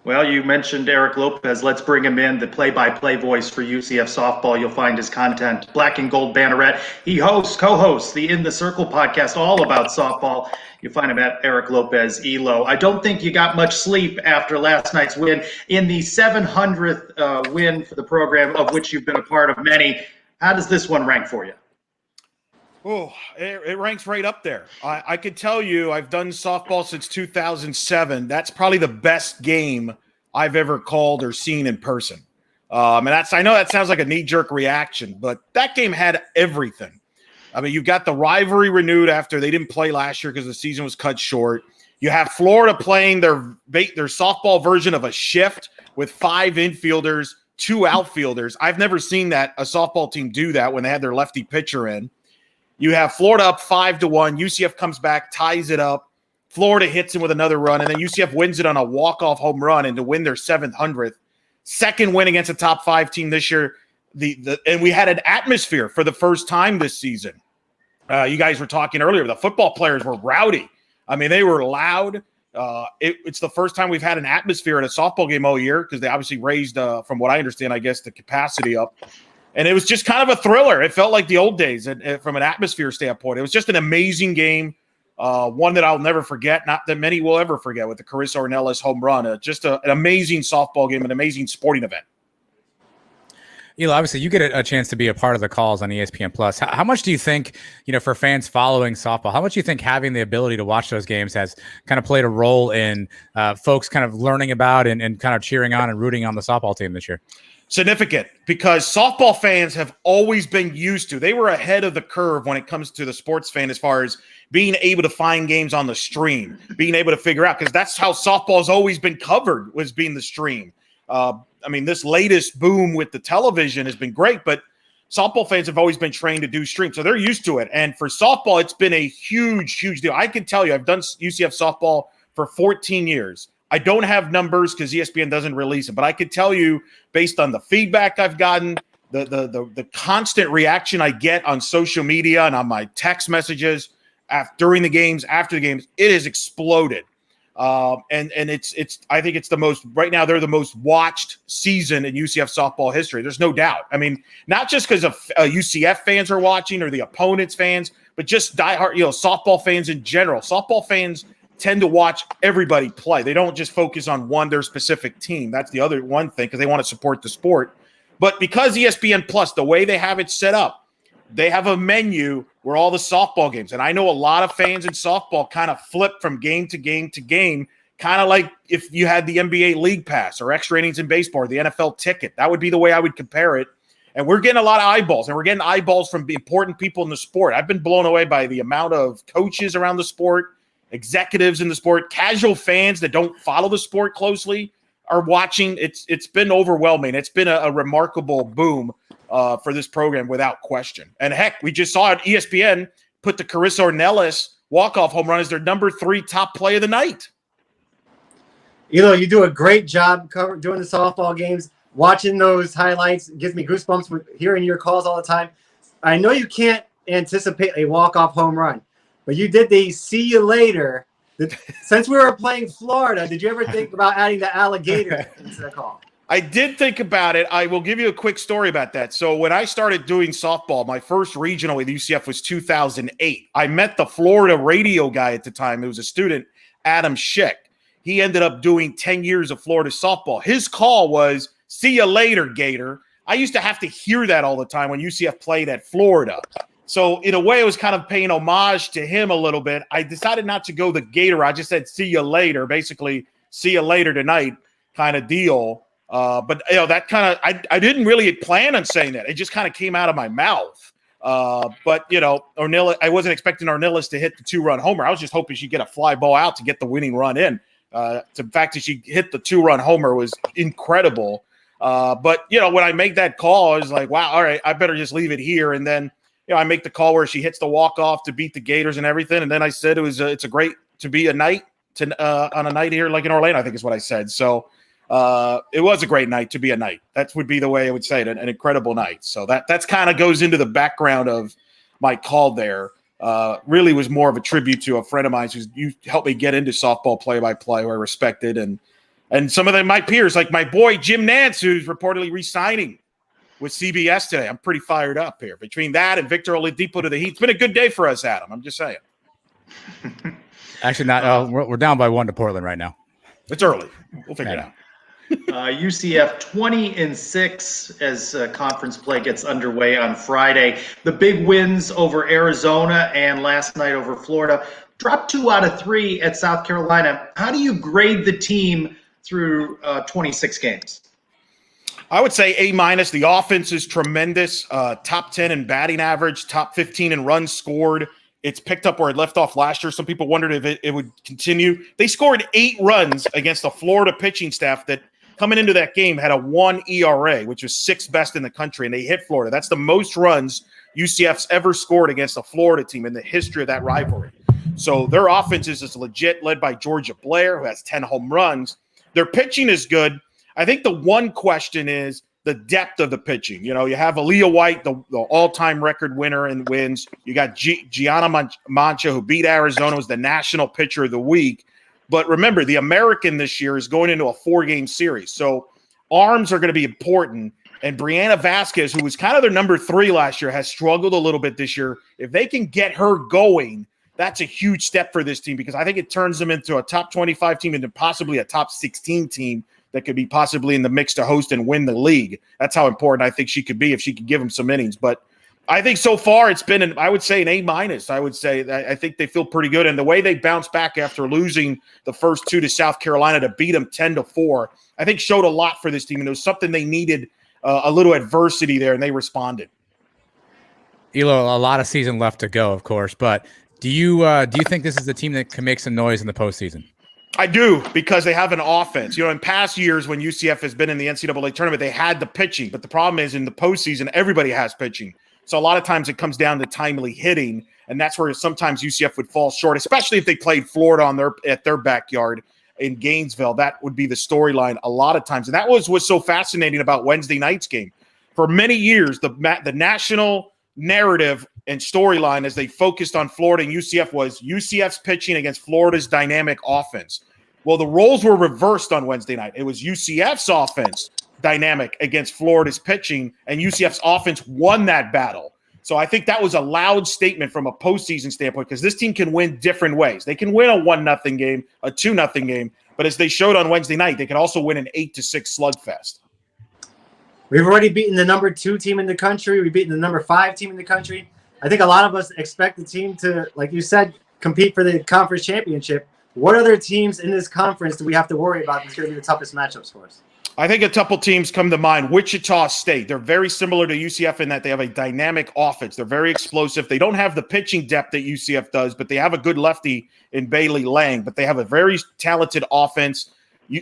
S1: Well, you mentioned Eric Lopez. Let's bring him in, the play-by-play voice for UCF softball. You'll find his content, Black and Gold Banneret. He co-hosts the In the Circle podcast, all about softball. You find him at Eric Lopez Elo. I don't think you got much sleep after last night's win in the 700th win for the program, of which you've been a part of many. How does this one rank for you?
S9: Oh, it ranks right up there. I could tell you I've done softball since 2007. That's probably the best game I've ever called or seen in person. And I know that sounds like a knee-jerk reaction, but that game had everything. I mean, you got the rivalry renewed after they didn't play last year because the season was cut short. You have Florida playing their softball version of a shift with 5 infielders, 2 outfielders. I've never seen a softball team do that when they had their lefty pitcher in. You have Florida up 5-1. UCF comes back, ties it up. Florida hits him with another run, and then UCF wins it on a walk-off home run and to win their 700th. Second win against a top 5 team this year. And we had an atmosphere for the first time this season. You guys were talking earlier. The football players were rowdy. I mean, they were loud. It's the first time we've had an atmosphere at a softball game all year because they obviously raised, from what I understand, I guess, the capacity up. And it was just kind of a thriller. It felt like the old days from an atmosphere standpoint. It was just an amazing game, one that I'll never forget, not that many will ever forget, with the Carissa Ornelas home run. Just an amazing softball game, an amazing sporting event.
S2: Eli, obviously, you get a chance to be a part of the calls on ESPN Plus. How much do you think, for fans following softball, how much do you think having the ability to watch those games has kind of played a role in folks kind of learning about and kind of cheering on and rooting on the softball team this year?
S9: Significant, because softball fans have always been used to. They were ahead of the curve when it comes to the sports fan as far as being able to find games on the stream, being able to figure out, because that's how softball's always been covered, was being the stream. This latest boom with the television has been great, but softball fans have always been trained to do stream, so they're used to it. And for softball, it's been a huge, huge deal. I can tell you, I've done UCF softball for 14 years. I don't have numbers because ESPN doesn't release it, but I can tell you, based on the feedback I've gotten, the constant reaction I get on social media and on my text messages during the games, after the games, it has exploded. And it's I think it's the most right now. They're the most watched season in UCF softball history. There's no doubt. I mean, not just because of UCF fans are watching or the opponents fans, but just diehard, softball fans in general. Softball fans tend to watch everybody play. They don't just focus on their specific team. That's the other one thing, because they want to support the sport. But because ESPN Plus, the way they have it set up, they have a menu where all the softball games, and I know a lot of fans in softball kind of flip from game to game to game, kind of like if you had the NBA League Pass or extra innings in baseball or the NFL ticket. That would be the way I would compare it. And we're getting a lot of eyeballs, and we're getting eyeballs from important people in the sport. I've been blown away by the amount of coaches around the sport, executives in the sport, casual fans that don't follow the sport closely are watching. It's been overwhelming. It's been a remarkable boom for this program without question. And heck, we just saw it. ESPN put the Carissa Ornelas walk-off home run as their number 3 top play of the night.
S3: You do a great job doing the softball games. Watching those highlights gives me goosebumps with hearing your calls all the time. I know you can't anticipate a walk-off home run, but you did the see you later. Since we were playing Florida, did you ever think about adding the alligator into the call?
S9: I did think about it. I will give you a quick story about that. So when I started doing softball, my first regional with UCF was 2008. I met the Florida radio guy at the time. It was a student, Adam Schick. He ended up doing 10 years of Florida softball. His call was, "See you later, Gator." I used to have to hear that all the time when UCF played at Florida. So in a way, it was kind of paying homage to him a little bit. I decided not to go the Gator. I just said, "See you later," basically, "See you later tonight" kind of deal. But that kind of, I didn't really plan on saying that. It just kind of came out of my mouth. But, you know, I wasn't expecting Ornelas to hit the 2-run homer. I was just hoping she'd get a fly ball out to get the winning run in. The fact that she hit the 2-run homer was incredible. But, you know, when I make that call, I was like, wow, all right, I better just leave it here. And then, you know, I make the call where she hits the walk-off to beat the Gators and everything. And then I said it's a great to be a night on a night here like in Orlando, I think is what I said. So it was a great night to be a night. That would be the way I would say it, an incredible night. So that's kind of goes into the background of my call there. Really was more of a tribute to a friend of mine you helped me get into softball play-by-play, who I respected, and some of them my peers, like my boy Jim Nance, who's reportedly re-signing with CBS today. I'm pretty fired up here. Between that and Victor Oladipo to the Heat, it's been a good day for us, Adam. I'm just saying.
S2: Actually, not. We're down by 1 to Portland right now.
S9: It's early. We'll figure it out.
S1: UCF 20-6 as conference play gets underway on Friday. The big wins over Arizona and last night over Florida. Dropped 2 out of 3 at South Carolina. How do you grade the team through 26 games?
S9: I would say A-. The offense is tremendous. Top 10 in batting average, top 15 in runs scored. It's picked up where it left off last year. Some people wondered if it would continue. They scored 8 runs against the Florida pitching staff that coming into that game had a 1 ERA, which was 6th best in the country, and they hit Florida. That's the most runs UCF's ever scored against a Florida team in the history of that rivalry. So their offense is legit, led by Georgia Blair, who has 10 home runs. Their pitching is good. I think the one question is the depth of the pitching. You know, you have Aaliyah White, the all-time record winner in wins. You got Gianna Mancha, who beat Arizona, was the national pitcher of the week. But remember, the American this year is going into a 4-game series. So arms are going to be important. And Brianna Vasquez, who was kind of their number 3 last year, has struggled a little bit this year. If they can get her going, that's a huge step for this team, because I think it turns them into a top 25 team and possibly a top 16 team that could be possibly in the mix to host and win the league. That's how important I think she could be if she could give them some innings. But I think so far it's been, I would say, an A-. I would say that I think they feel pretty good. And the way they bounced back after losing the first 2 to South Carolina to beat them 10-4, I think showed a lot for this team. And it was something they needed, a little adversity there, and they responded.
S2: Elo, a lot of season left to go, of course. But do you think this is the team that can make some noise in the postseason?
S9: I do, because they have an offense. You know, in past years when UCF has been in the NCAA tournament, they had the pitching. But the problem is in the postseason, everybody has pitching. So a lot of times it comes down to timely hitting, and that's where sometimes UCF would fall short, especially if they played Florida at their backyard in Gainesville. That would be the storyline a lot of times. And that was what's so fascinating about Wednesday night's game. For many years, the national narrative and storyline as they focused on Florida and UCF was UCF's pitching against Florida's dynamic offense. Well, the roles were reversed on Wednesday night. It was UCF's offense dynamic against Florida's pitching, and UCF's offense won that battle. So I think that was a loud statement from a postseason standpoint, because this team can win different ways. They can win a 1-0 game, a 2-0 game, but as they showed on Wednesday night, they can also win an 8-6 slugfest.
S3: We've already beaten the number 2 team in the country. We've beaten the number 5 team in the country. I think a lot of us expect the team to, like you said, compete for the conference championship. What other teams in this conference do we have to worry about that's going to be the toughest matchups for us?
S9: I think a couple teams come to mind. Wichita State. They're very similar to UCF in that they have a dynamic offense. They're very explosive. They don't have the pitching depth that UCF does, but they have a good lefty in Bailey Lang. But they have a very talented offense.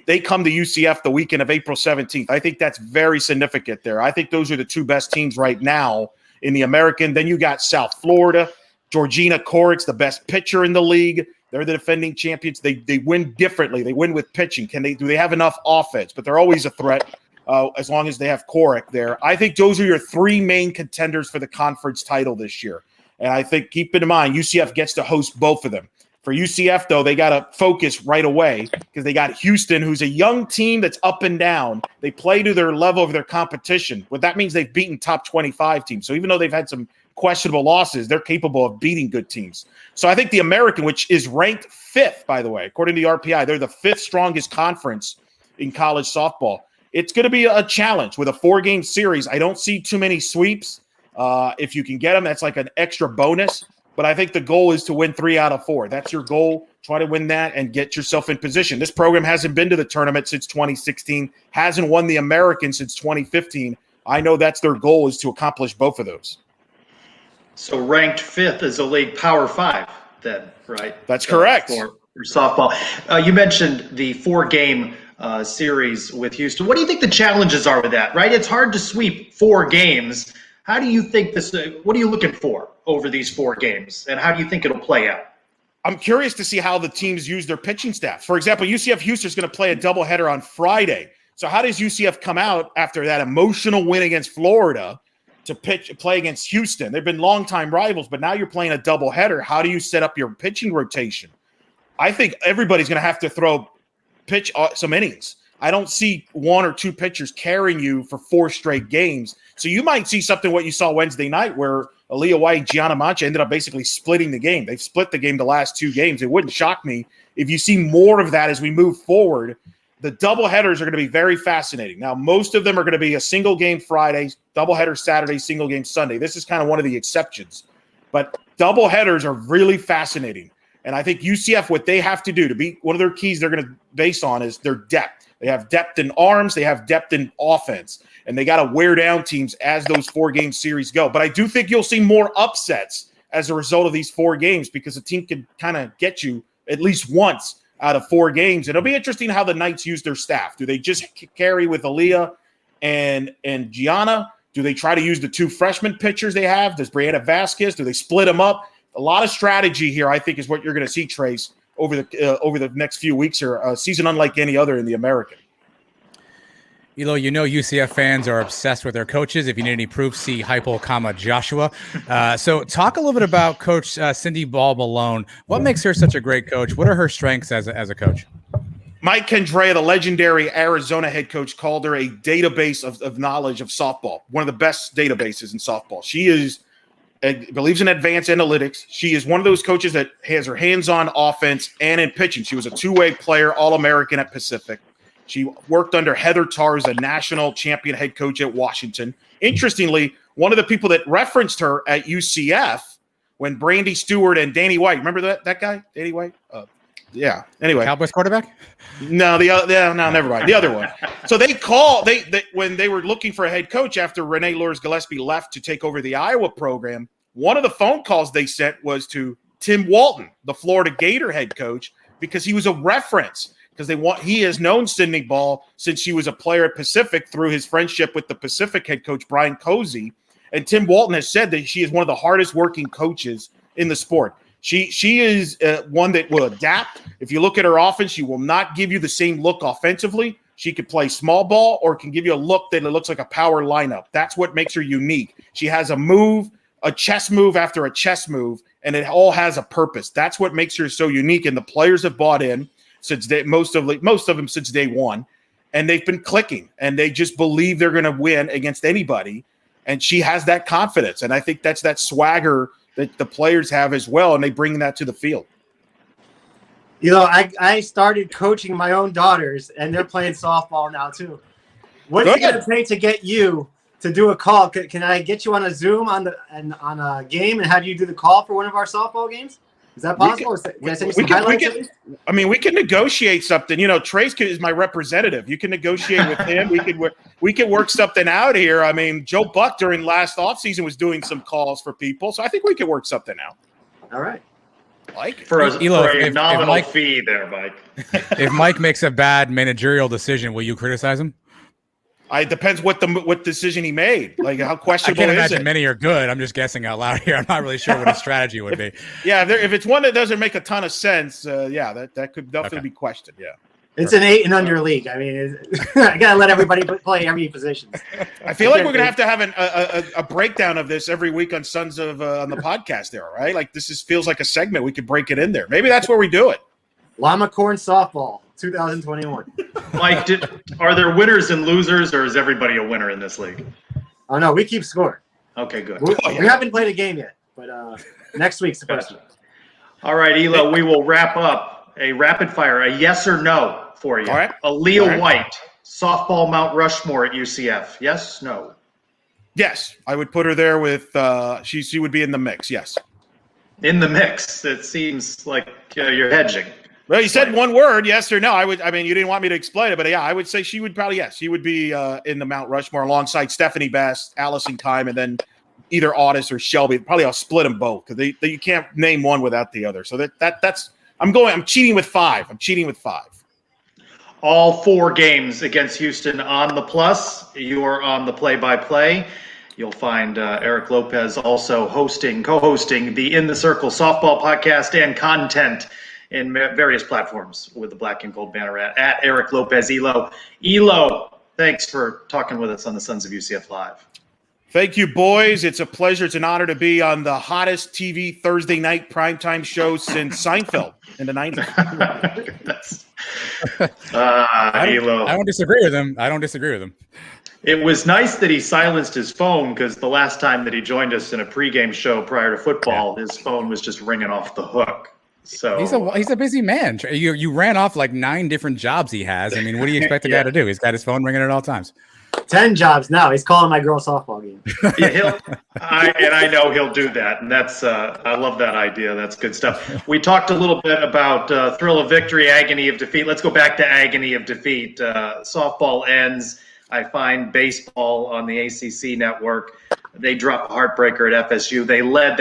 S9: They come to UCF the weekend of April 17th. I think that's very significant there. I think those are the 2 best teams right now in the American. Then you got South Florida. Georgina Corrick's the best pitcher in the league. They're the defending champions. They win differently. They win with pitching. Do they have enough offense? But they're always a threat as long as they have Corrick there. I think those are your 3 main contenders for the conference title this year. And I think, keep in mind, UCF gets to host both of them. For UCF, though, they got to focus right away because they got Houston, who's a young team that's up and down. They play to their level of their competition. What that means, they've beaten top 25 teams. So even though they've had some questionable losses, they're capable of beating good teams. So I think the American, which is ranked 5th, by the way, according to the RPI, they're the 5th strongest conference in college softball. It's going to be a challenge with a 4-game series. I don't see too many sweeps. If you can get them, that's like an extra bonus. But I think the goal is to win 3 out of 4. That's your goal. Try to win that and get yourself in position. This program hasn't been to the tournament since 2016, hasn't won the American since 2015. I know that's their goal, is to accomplish both of those.
S1: So ranked 5th is a league Power 5 then, right?
S9: That's correct.
S1: For softball. You mentioned the 4-game series with Houston. What do you think the challenges are with that, right? It's hard to sweep 4 games. How do you think this, what are you looking for over these 4 games? And how do you think it'll play out?
S9: I'm curious to see how the teams use their pitching staff. For example, UCF Houston is going to play a doubleheader on Friday. So how does UCF come out after that emotional win against Florida to play against Houston? They've been longtime rivals, but now you're playing a doubleheader. How do you set up your pitching rotation? I think everybody's going to have to pitch some innings. I don't see 1 or 2 pitchers carrying you for 4 straight games. So you might see something what you saw Wednesday night where Aaliyah White and Gianna Mancha ended up basically splitting the game. They've split the game the last 2 games. It wouldn't shock me if you see more of that as we move forward. The doubleheaders are going to be very fascinating. Now, most of them are going to be a single game Friday, doubleheader Saturday, single game Sunday. This is kind of one of the exceptions. But doubleheaders are really fascinating. And I think UCF, what they have to do to be one of their keys they're going to base on is their depth. They have depth in arms. They have depth in offense. And they got to wear down teams as those 4-game series go. But I do think you'll see more upsets as a result of these 4 games because a team can kind of get you at least once out of 4 games. And it'll be interesting how the Knights use their staff. Do they just carry with Aaliyah and Gianna? Do they try to use the 2 freshman pitchers they have? Does Brianna Vasquez? Do they split them up? A lot of strategy here, I think, is what you're going to see, Trace, over the next few weeks here. A season unlike any other in the American.
S2: Elo, you know UCF fans are obsessed with their coaches. If you need any proof, see Hypo, Joshua. So talk a little bit about Coach Cindy Ball Malone. What makes her such a great coach? What are her strengths as a coach?
S9: Mike Kendrea, the legendary Arizona head coach, called her a database of knowledge of softball, one of the best databases in softball. She believes in advanced analytics. She is one of those coaches that has her hands on offense and in pitching. She was a 2-way player, All-American at Pacific. She worked under Heather Tarr as a national champion head coach at Washington. Interestingly, one of the people that referenced her at UCF when Brandy Stewart and Danny White, remember that guy, Danny White? Yeah. Anyway,
S2: Cowboys quarterback?
S9: No, never mind. The other one. So they when they were looking for a head coach after Renee Lourdes Gillespie left to take over the Iowa program, one of the phone calls they sent was to Tim Walton, the Florida Gator head coach, because he was a reference. Because he has known Sydney Ball since she was a player at Pacific through his friendship with the Pacific head coach Brian Cozy, and Tim Walton has said that she is one of the hardest working coaches in the sport. She is one that will adapt. If you look at her offense, she will not give you the same look offensively. She could play small ball or can give you a look that it looks like a power lineup. That's what makes her unique. She has a move, a chess move after a chess move, and it all has a purpose. That's what makes her so unique. And the players have bought in since most of them since day one, and they've been clicking, and they just believe they're going to win against anybody. And she has that confidence, and I think that's that swagger that the players have as well, and they bring that to the field.
S3: You know, I started coaching my own daughters, and they're playing softball now too. What's it going to take to get you to do a call? Can I get you on a Zoom on a game and have you do the call for one of our softball games? Is that possible? Can I send you some highlights?
S9: I mean, we can negotiate something. You know, Trace is my representative. You can negotiate with him. We could work something out here. I mean, Joe Buck during last offseason was doing some calls for people, so I think we could work something out.
S3: All right.
S9: Like
S1: for a nominal fee there, Mike.
S2: If Mike makes a bad managerial decision, will you criticize him?
S9: It depends what decision he made. Like how questionable
S2: I can't
S9: is
S2: imagine
S9: it?
S2: many are good. I'm just guessing out loud here. I'm not really sure what his strategy would be.
S9: Yeah, if it's one that doesn't make a ton of sense, that could definitely be questioned. Yeah,
S3: it's an 8 and under league. I mean, I gotta let everybody play every position.
S9: I feel like we're gonna have to have a breakdown of this every week on Sons of on the podcast there, right? Like this feels like a segment. We could break it in there. Maybe that's where we do it.
S3: Llama Corn Softball 2021.
S1: Mike, are there winners and losers, or is everybody a winner in this league?
S3: Oh no, we keep score.
S1: Okay, good.
S3: We haven't played a game yet, but next week's the first one.
S1: All right, Elo, we will wrap up a rapid fire, a yes or no for you.
S9: All right.
S1: Aaliyah White, softball Mount Rushmore at UCF. Yes, no?
S9: Yes, I would put her there with she would be in the mix. Yes.
S1: In the mix. It seems like you're hedging.
S9: Well, you said one word, yes or no. I mean, you didn't want me to explain it, but yeah, I would say she would probably, yes, she would be in the Mount Rushmore alongside Stephanie Bass, Allison Kime, and then either Audis or Shelby. Probably I'll split them both because you can't name one without the other. So that's I'm cheating with 5. I'm cheating with 5.
S1: All 4 games against Houston on the plus. You are on the play-by-play. You'll find Eric Lopez also co-hosting the In the Circle softball podcast and content in various platforms with the Black and Gold banner at Eric Lopez Elo. Elo, thanks for talking with us on the Sons of UCF Live.
S9: Thank you, boys. It's a pleasure. It's an honor to be on the hottest TV Thursday night primetime show since Seinfeld in the 90s.
S1: Elo.
S2: I don't disagree with him.
S1: It was nice that he silenced his phone because the last time that he joined us in a pregame show prior to football, his phone was just ringing off the hook. So
S2: he's a busy man. You ran off like 9 different jobs he has. I mean, what do you expect a guy to do? He's got his phone ringing at all times.
S3: 10 jobs now. He's calling my girl softball game.
S1: Yeah, I know he'll do that, and that's I love that idea. That's good stuff. We talked a little bit about thrill of victory, agony of defeat. Let's go back to agony of defeat. Softball ends. I find baseball on the ACC network. They drop a heartbreaker at FSU. They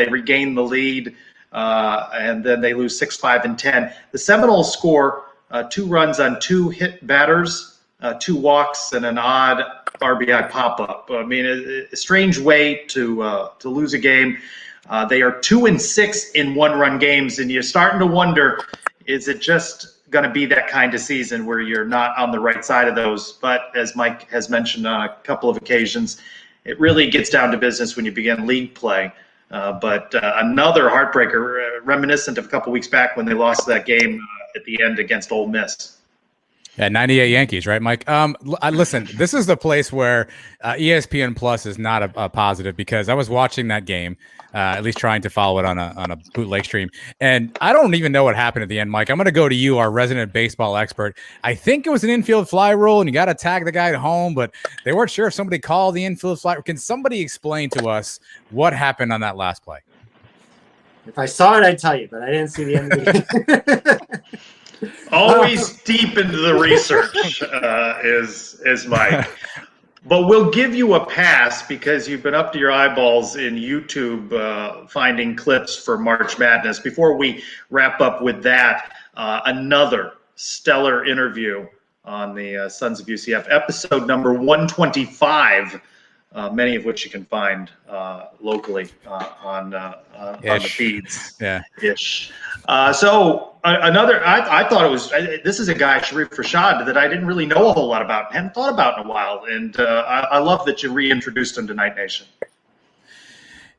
S1: regained the lead, and then they lose 6-5 and 10. The Seminoles score 2 runs on 2 hit batters, 2 walks, and an odd RBI pop-up. I mean, a strange way to lose a game. They are 2-6 in 1-run games, and you're starting to wonder, is it just going to be that kind of season where you're not on the right side of those? But as Mike has mentioned on a couple of occasions, it really gets down to business when you begin league play. But another heartbreaker, reminiscent of a couple weeks back when they lost that game at the end against Ole Miss.
S2: Yeah, 98 Yankees, right, Mike? Listen, this is the place where ESPN Plus is not a positive, because I was watching that game, at least trying to follow it on a bootleg stream, and I don't even know what happened at the end, Mike. I'm going to go to you, our resident baseball expert. I think it was an infield fly rule, and you got to tag the guy at home, but they weren't sure if somebody called the infield fly. Can somebody explain to us what happened on that last play?
S3: If I saw it, I'd tell you, but I didn't see the end of the game.
S1: Always deep into the research is Mike. But we'll give you a pass because you've been up to your eyeballs in YouTube finding clips for March Madness. Before we wrap up with that, another stellar interview on the Sons of UCF, episode number 125, many of which you can find locally on the feeds.
S2: Yeah.
S1: Ish. So another, I thought it was, this is a guy, Sharif Rashad, that I didn't really know a whole lot about, hadn't thought about in a while. And I love that you reintroduced him to Night Nation.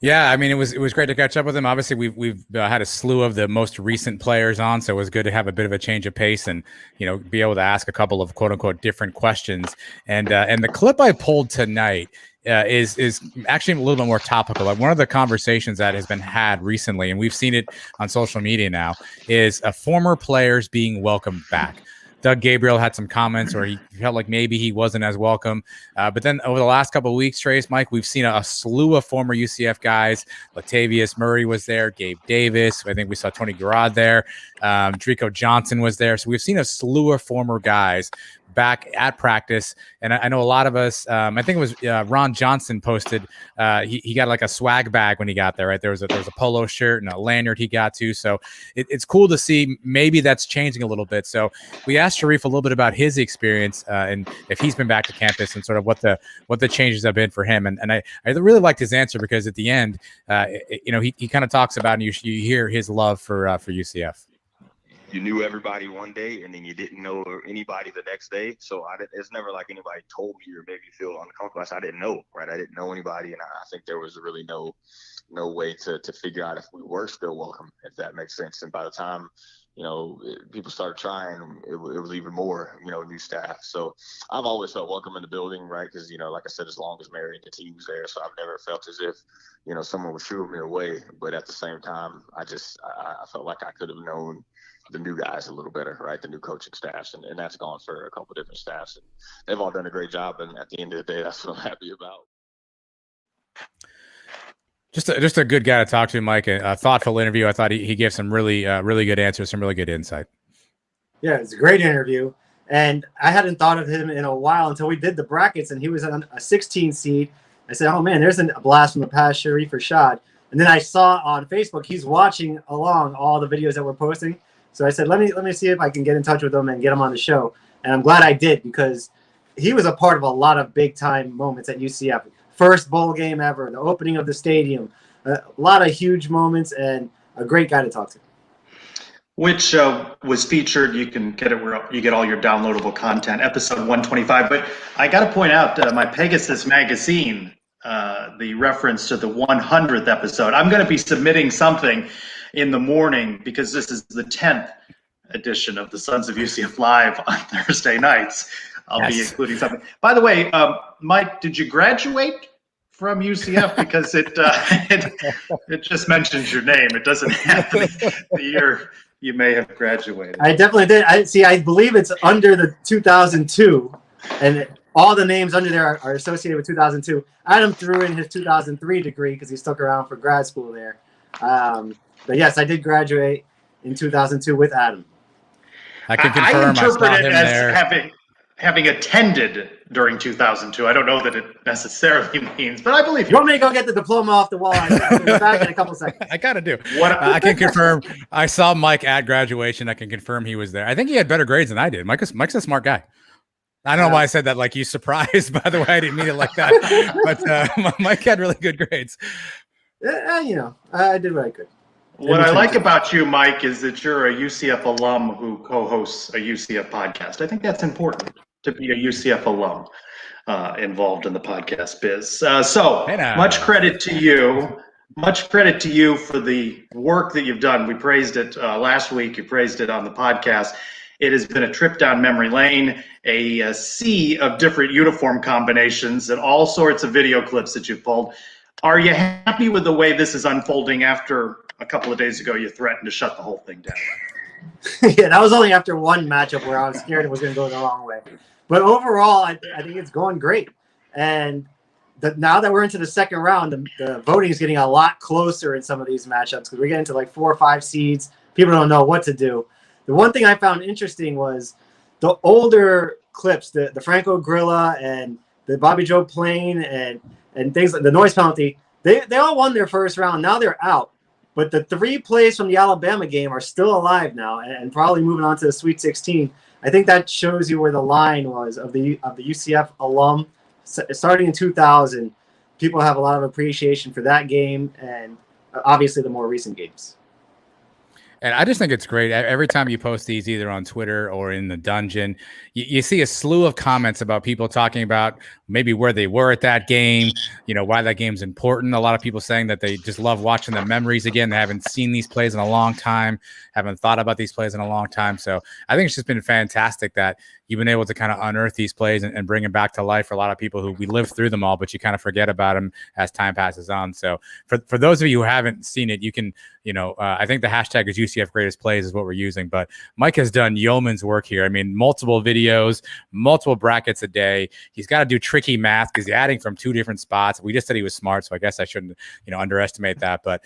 S2: Yeah, I mean, it was great to catch up with him. Obviously, we've had a slew of the most recent players on, so it was good to have a bit of a change of pace and, be able to ask a couple of quote unquote different questions. And the clip I pulled tonight is actually a little bit more topical. Like, one of the conversations that has been had recently, and we've seen it on social media now, is former players being welcomed back. Doug Gabriel had some comments where he felt like maybe he wasn't as welcome. But then over the last couple of weeks, Trace, Mike, we've seen a slew of former UCF guys. Latavius Murray was there. Gabe Davis. I think we saw Tony Garrod there. Drico Johnson was there. So we've seen a slew of former guys back at practice. And I know a lot of us, I think it was Ron Johnson posted, he got like a swag bag when he got there, right? There was a polo shirt and a lanyard he got to. So it's cool to see maybe that's changing a little bit. So we asked Sharif a little bit about his experience and if he's been back to campus and sort of what the changes have been for him. And I really liked his answer, because at the end, he kind of talks about, and you hear his love for UCF.
S10: You knew everybody one day, and then you didn't know anybody the next day. So it's never like anybody told me or made me feel uncomfortable. I didn't know, right? I didn't know anybody, and I think there was really no way to figure out if we were still welcome, if that makes sense. And by the time, people started trying, it was even more, new staff. So I've always felt welcome in the building, right? Because, like I said, as long as Mary and the team was there, so I've never felt as if, someone was shooing me away. But at the same time, I felt like I could have known the new guys a little better, right? The new coaching staffs, and that's gone for a couple different staffs, and they've all done a great job. And at the end of the day, that's what I'm happy about.
S2: Just a good guy to talk to, Mike. A thoughtful interview. I thought he gave some really good answers, some really good insight.
S3: Yeah, it's a great interview, and I hadn't thought of him in a while until we did the brackets, and he was on a 16 seed. I said, oh man, there's a blast from the past, Sharif Rashad. And then I saw on Facebook he's watching along all the videos that we're posting. So I said, let me see if I can get in touch with him and get him on the show. And I'm glad I did, because he was a part of a lot of big time moments at UCF. First bowl game ever, the opening of the stadium, a lot of huge moments, and a great guy to talk to.
S1: Which was featured. You can get it where you get all your downloadable content, episode 125. But I got to point out my Pegasus magazine, the reference to the 100th episode. I'm going to be submitting something in the morning because this is the 10th edition of the Sons of UCF Live on Thursday nights. I'll be including something. By the way, Mike, did you graduate from UCF? Because it just mentions your name. It doesn't have the year you may have graduated.
S3: I definitely did. I believe it's under the 2002, and all the names under there are associated with 2002. Adam threw in his 2003 degree because he stuck around for grad school there. But yes, I did graduate in 2002 with Adam.
S2: I can confirm.
S1: I interpret it as
S2: there.
S1: having attended during 2002. I don't know that it necessarily means, but I believe
S3: you. Want me to go get the diploma off the wall? I'll be back in a couple seconds.
S2: I gotta do. I can confirm. I saw Mike at graduation. I can confirm he was there. I think he had better grades than I did. Mike's a smart guy. I don't know why I said that like you surprised. By the way, I didn't mean it like that. But Mike had really good grades.
S3: Yeah, I did what I could.
S1: What I like about you, Mike, is that you're a UCF alum who co-hosts a UCF podcast. I think that's important, to be a UCF alum involved in the podcast biz. Much credit to you. Much credit to you for the work that you've done. We praised it last week. You praised it on the podcast. It has been a trip down memory lane, a sea of different uniform combinations, and all sorts of video clips that you've pulled. Are you happy with the way this is unfolding after a couple of days ago you threatened to shut the whole thing down?
S3: Yeah, that was only after one matchup where I was scared it was going to go the wrong way. But overall, I think it's going great. And now that we're into the second round, the voting is getting a lot closer in some of these matchups because we're getting to like 4 or 5 seeds. People don't know what to do. The one thing I found interesting was the older clips, the Franco Grilla and the Bobby Joe Plain and things like the noise penalty. They all won their first round. Now they're out. But the 3 plays from the Alabama game are still alive now and probably moving on to the Sweet 16. I think that shows you where the line was of the UCF alum. Starting in 2000, people have a lot of appreciation for that game and obviously the more recent games.
S2: And I just think it's great. Every time you post these, either on Twitter or in the dungeon, you see a slew of comments about people talking about maybe where they were at that game, why that game's important. A lot of people saying that they just love watching the memories again. They haven't seen these plays in a long time, haven't thought about these plays in a long time. So I think it's just been fantastic that you've been able to kind of unearth these plays and bring them back to life for a lot of people who we lived through them all, but you kind of forget about them as time passes on. So for those of you who haven't seen it, you can, I think the hashtag is UCF Greatest Plays is what we're using, but Mike has done yeoman's work here. I mean, multiple videos, multiple brackets a day. He's got to do tricky math because he's adding from 2 different spots. We just said he was smart, so I guess I shouldn't, underestimate that, but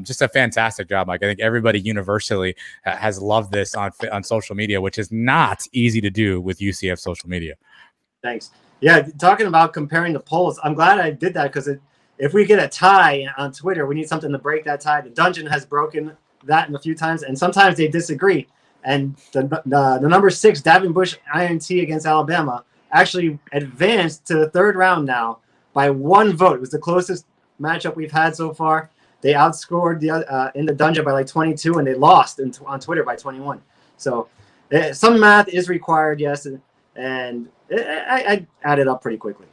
S2: just a fantastic job, Mike. I think everybody universally has loved this on social media, which is not easy to do with UCF social media.
S3: Thanks. Yeah, talking about comparing the polls, I'm glad I did that because if we get a tie on Twitter, we need something to break that tie. The dungeon has broken that a few times, and sometimes they disagree. And the number 6 Davin Bush INT against Alabama actually advanced to the 3rd round now by 1 vote. It was the closest matchup we've had so far. They outscored in the dungeon by like 22, and they lost on Twitter by 21. So some math is required, yes, and I added up pretty quickly.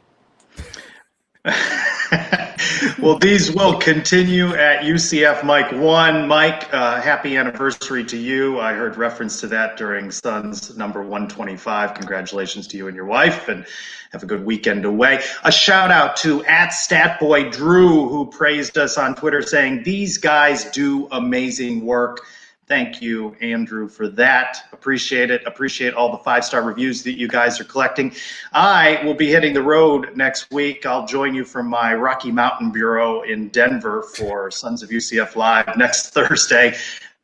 S1: Well, these will continue at UCF Mike 1. Mike, happy anniversary to you. I heard reference to that during Sons number 125. Congratulations to you and your wife, and have a good weekend away. A shout out to @StatBoy Drew, who praised us on Twitter saying, "These guys do amazing work." Thank you, Andrew, for that. Appreciate it. Appreciate all the 5-star reviews that you guys are collecting. I will be hitting the road next week. I'll join you from my Rocky Mountain Bureau in Denver for Sons of UCF Live next Thursday.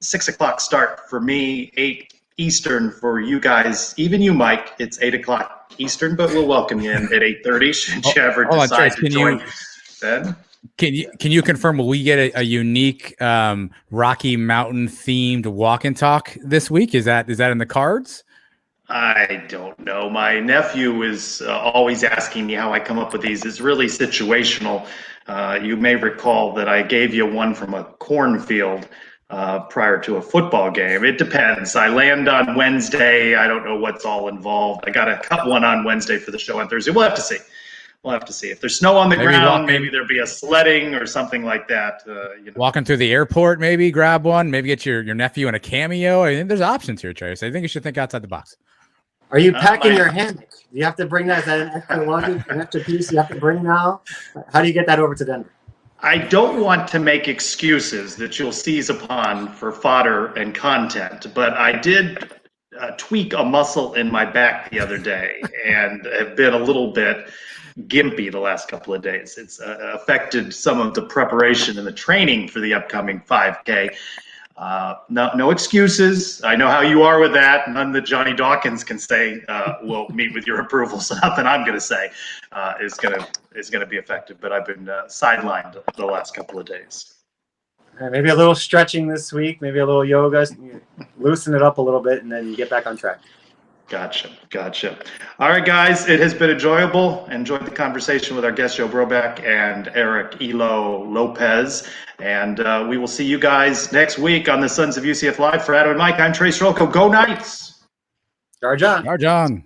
S1: 6 o'clock start for me, 8 Eastern for you guys. Even you, Mike, it's 8 o'clock Eastern, but we'll welcome you in at 8:30 should you ever decide to join. Ben?
S2: Can you confirm, will we get a unique Rocky Mountain themed walk and talk this week? Is that in the cards?
S1: I don't know. My nephew is always asking me how I come up with these. It's really situational. You may recall that I gave you one from a cornfield prior to a football game. It depends. I land on Wednesday. I don't know what's all involved. I got to cut one on Wednesday for the show on Thursday. We'll have to see. We'll have to see. If there's snow on the ground, maybe there'll be a sledding or something like that.
S2: Walking through the airport, maybe grab one. Maybe get your nephew in a cameo. I mean, there's options here, Trace. I think you should think outside the box.
S3: Are you packing your hammock? You have to bring that as an extra luggage, an extra piece you have to bring now? How do you get that over to Denver?
S1: I don't want to make excuses that you'll seize upon for fodder and content, but I did tweak a muscle in my back the other day and have been a little bit gimpy the last couple of days. It's affected some of the preparation and the training for the upcoming 5K. No excuses. I know how you are with that. None that Johnny Dawkins can say will meet with your approval. So nothing I'm going to say is going to be effective. But I've been sidelined the last couple of days.
S3: Maybe a little stretching this week. Maybe a little yoga. Loosen it up a little bit, and then you get back on track.
S1: Gotcha. All right, guys, it has been enjoyable. Enjoyed the conversation with our guests, Joe Brobeck and Eric Elo Lopez. And we will see you guys next week on the Sons of UCF Live. For Adam and Mike, I'm Trace Rolco. Go Knights!
S3: Jar John.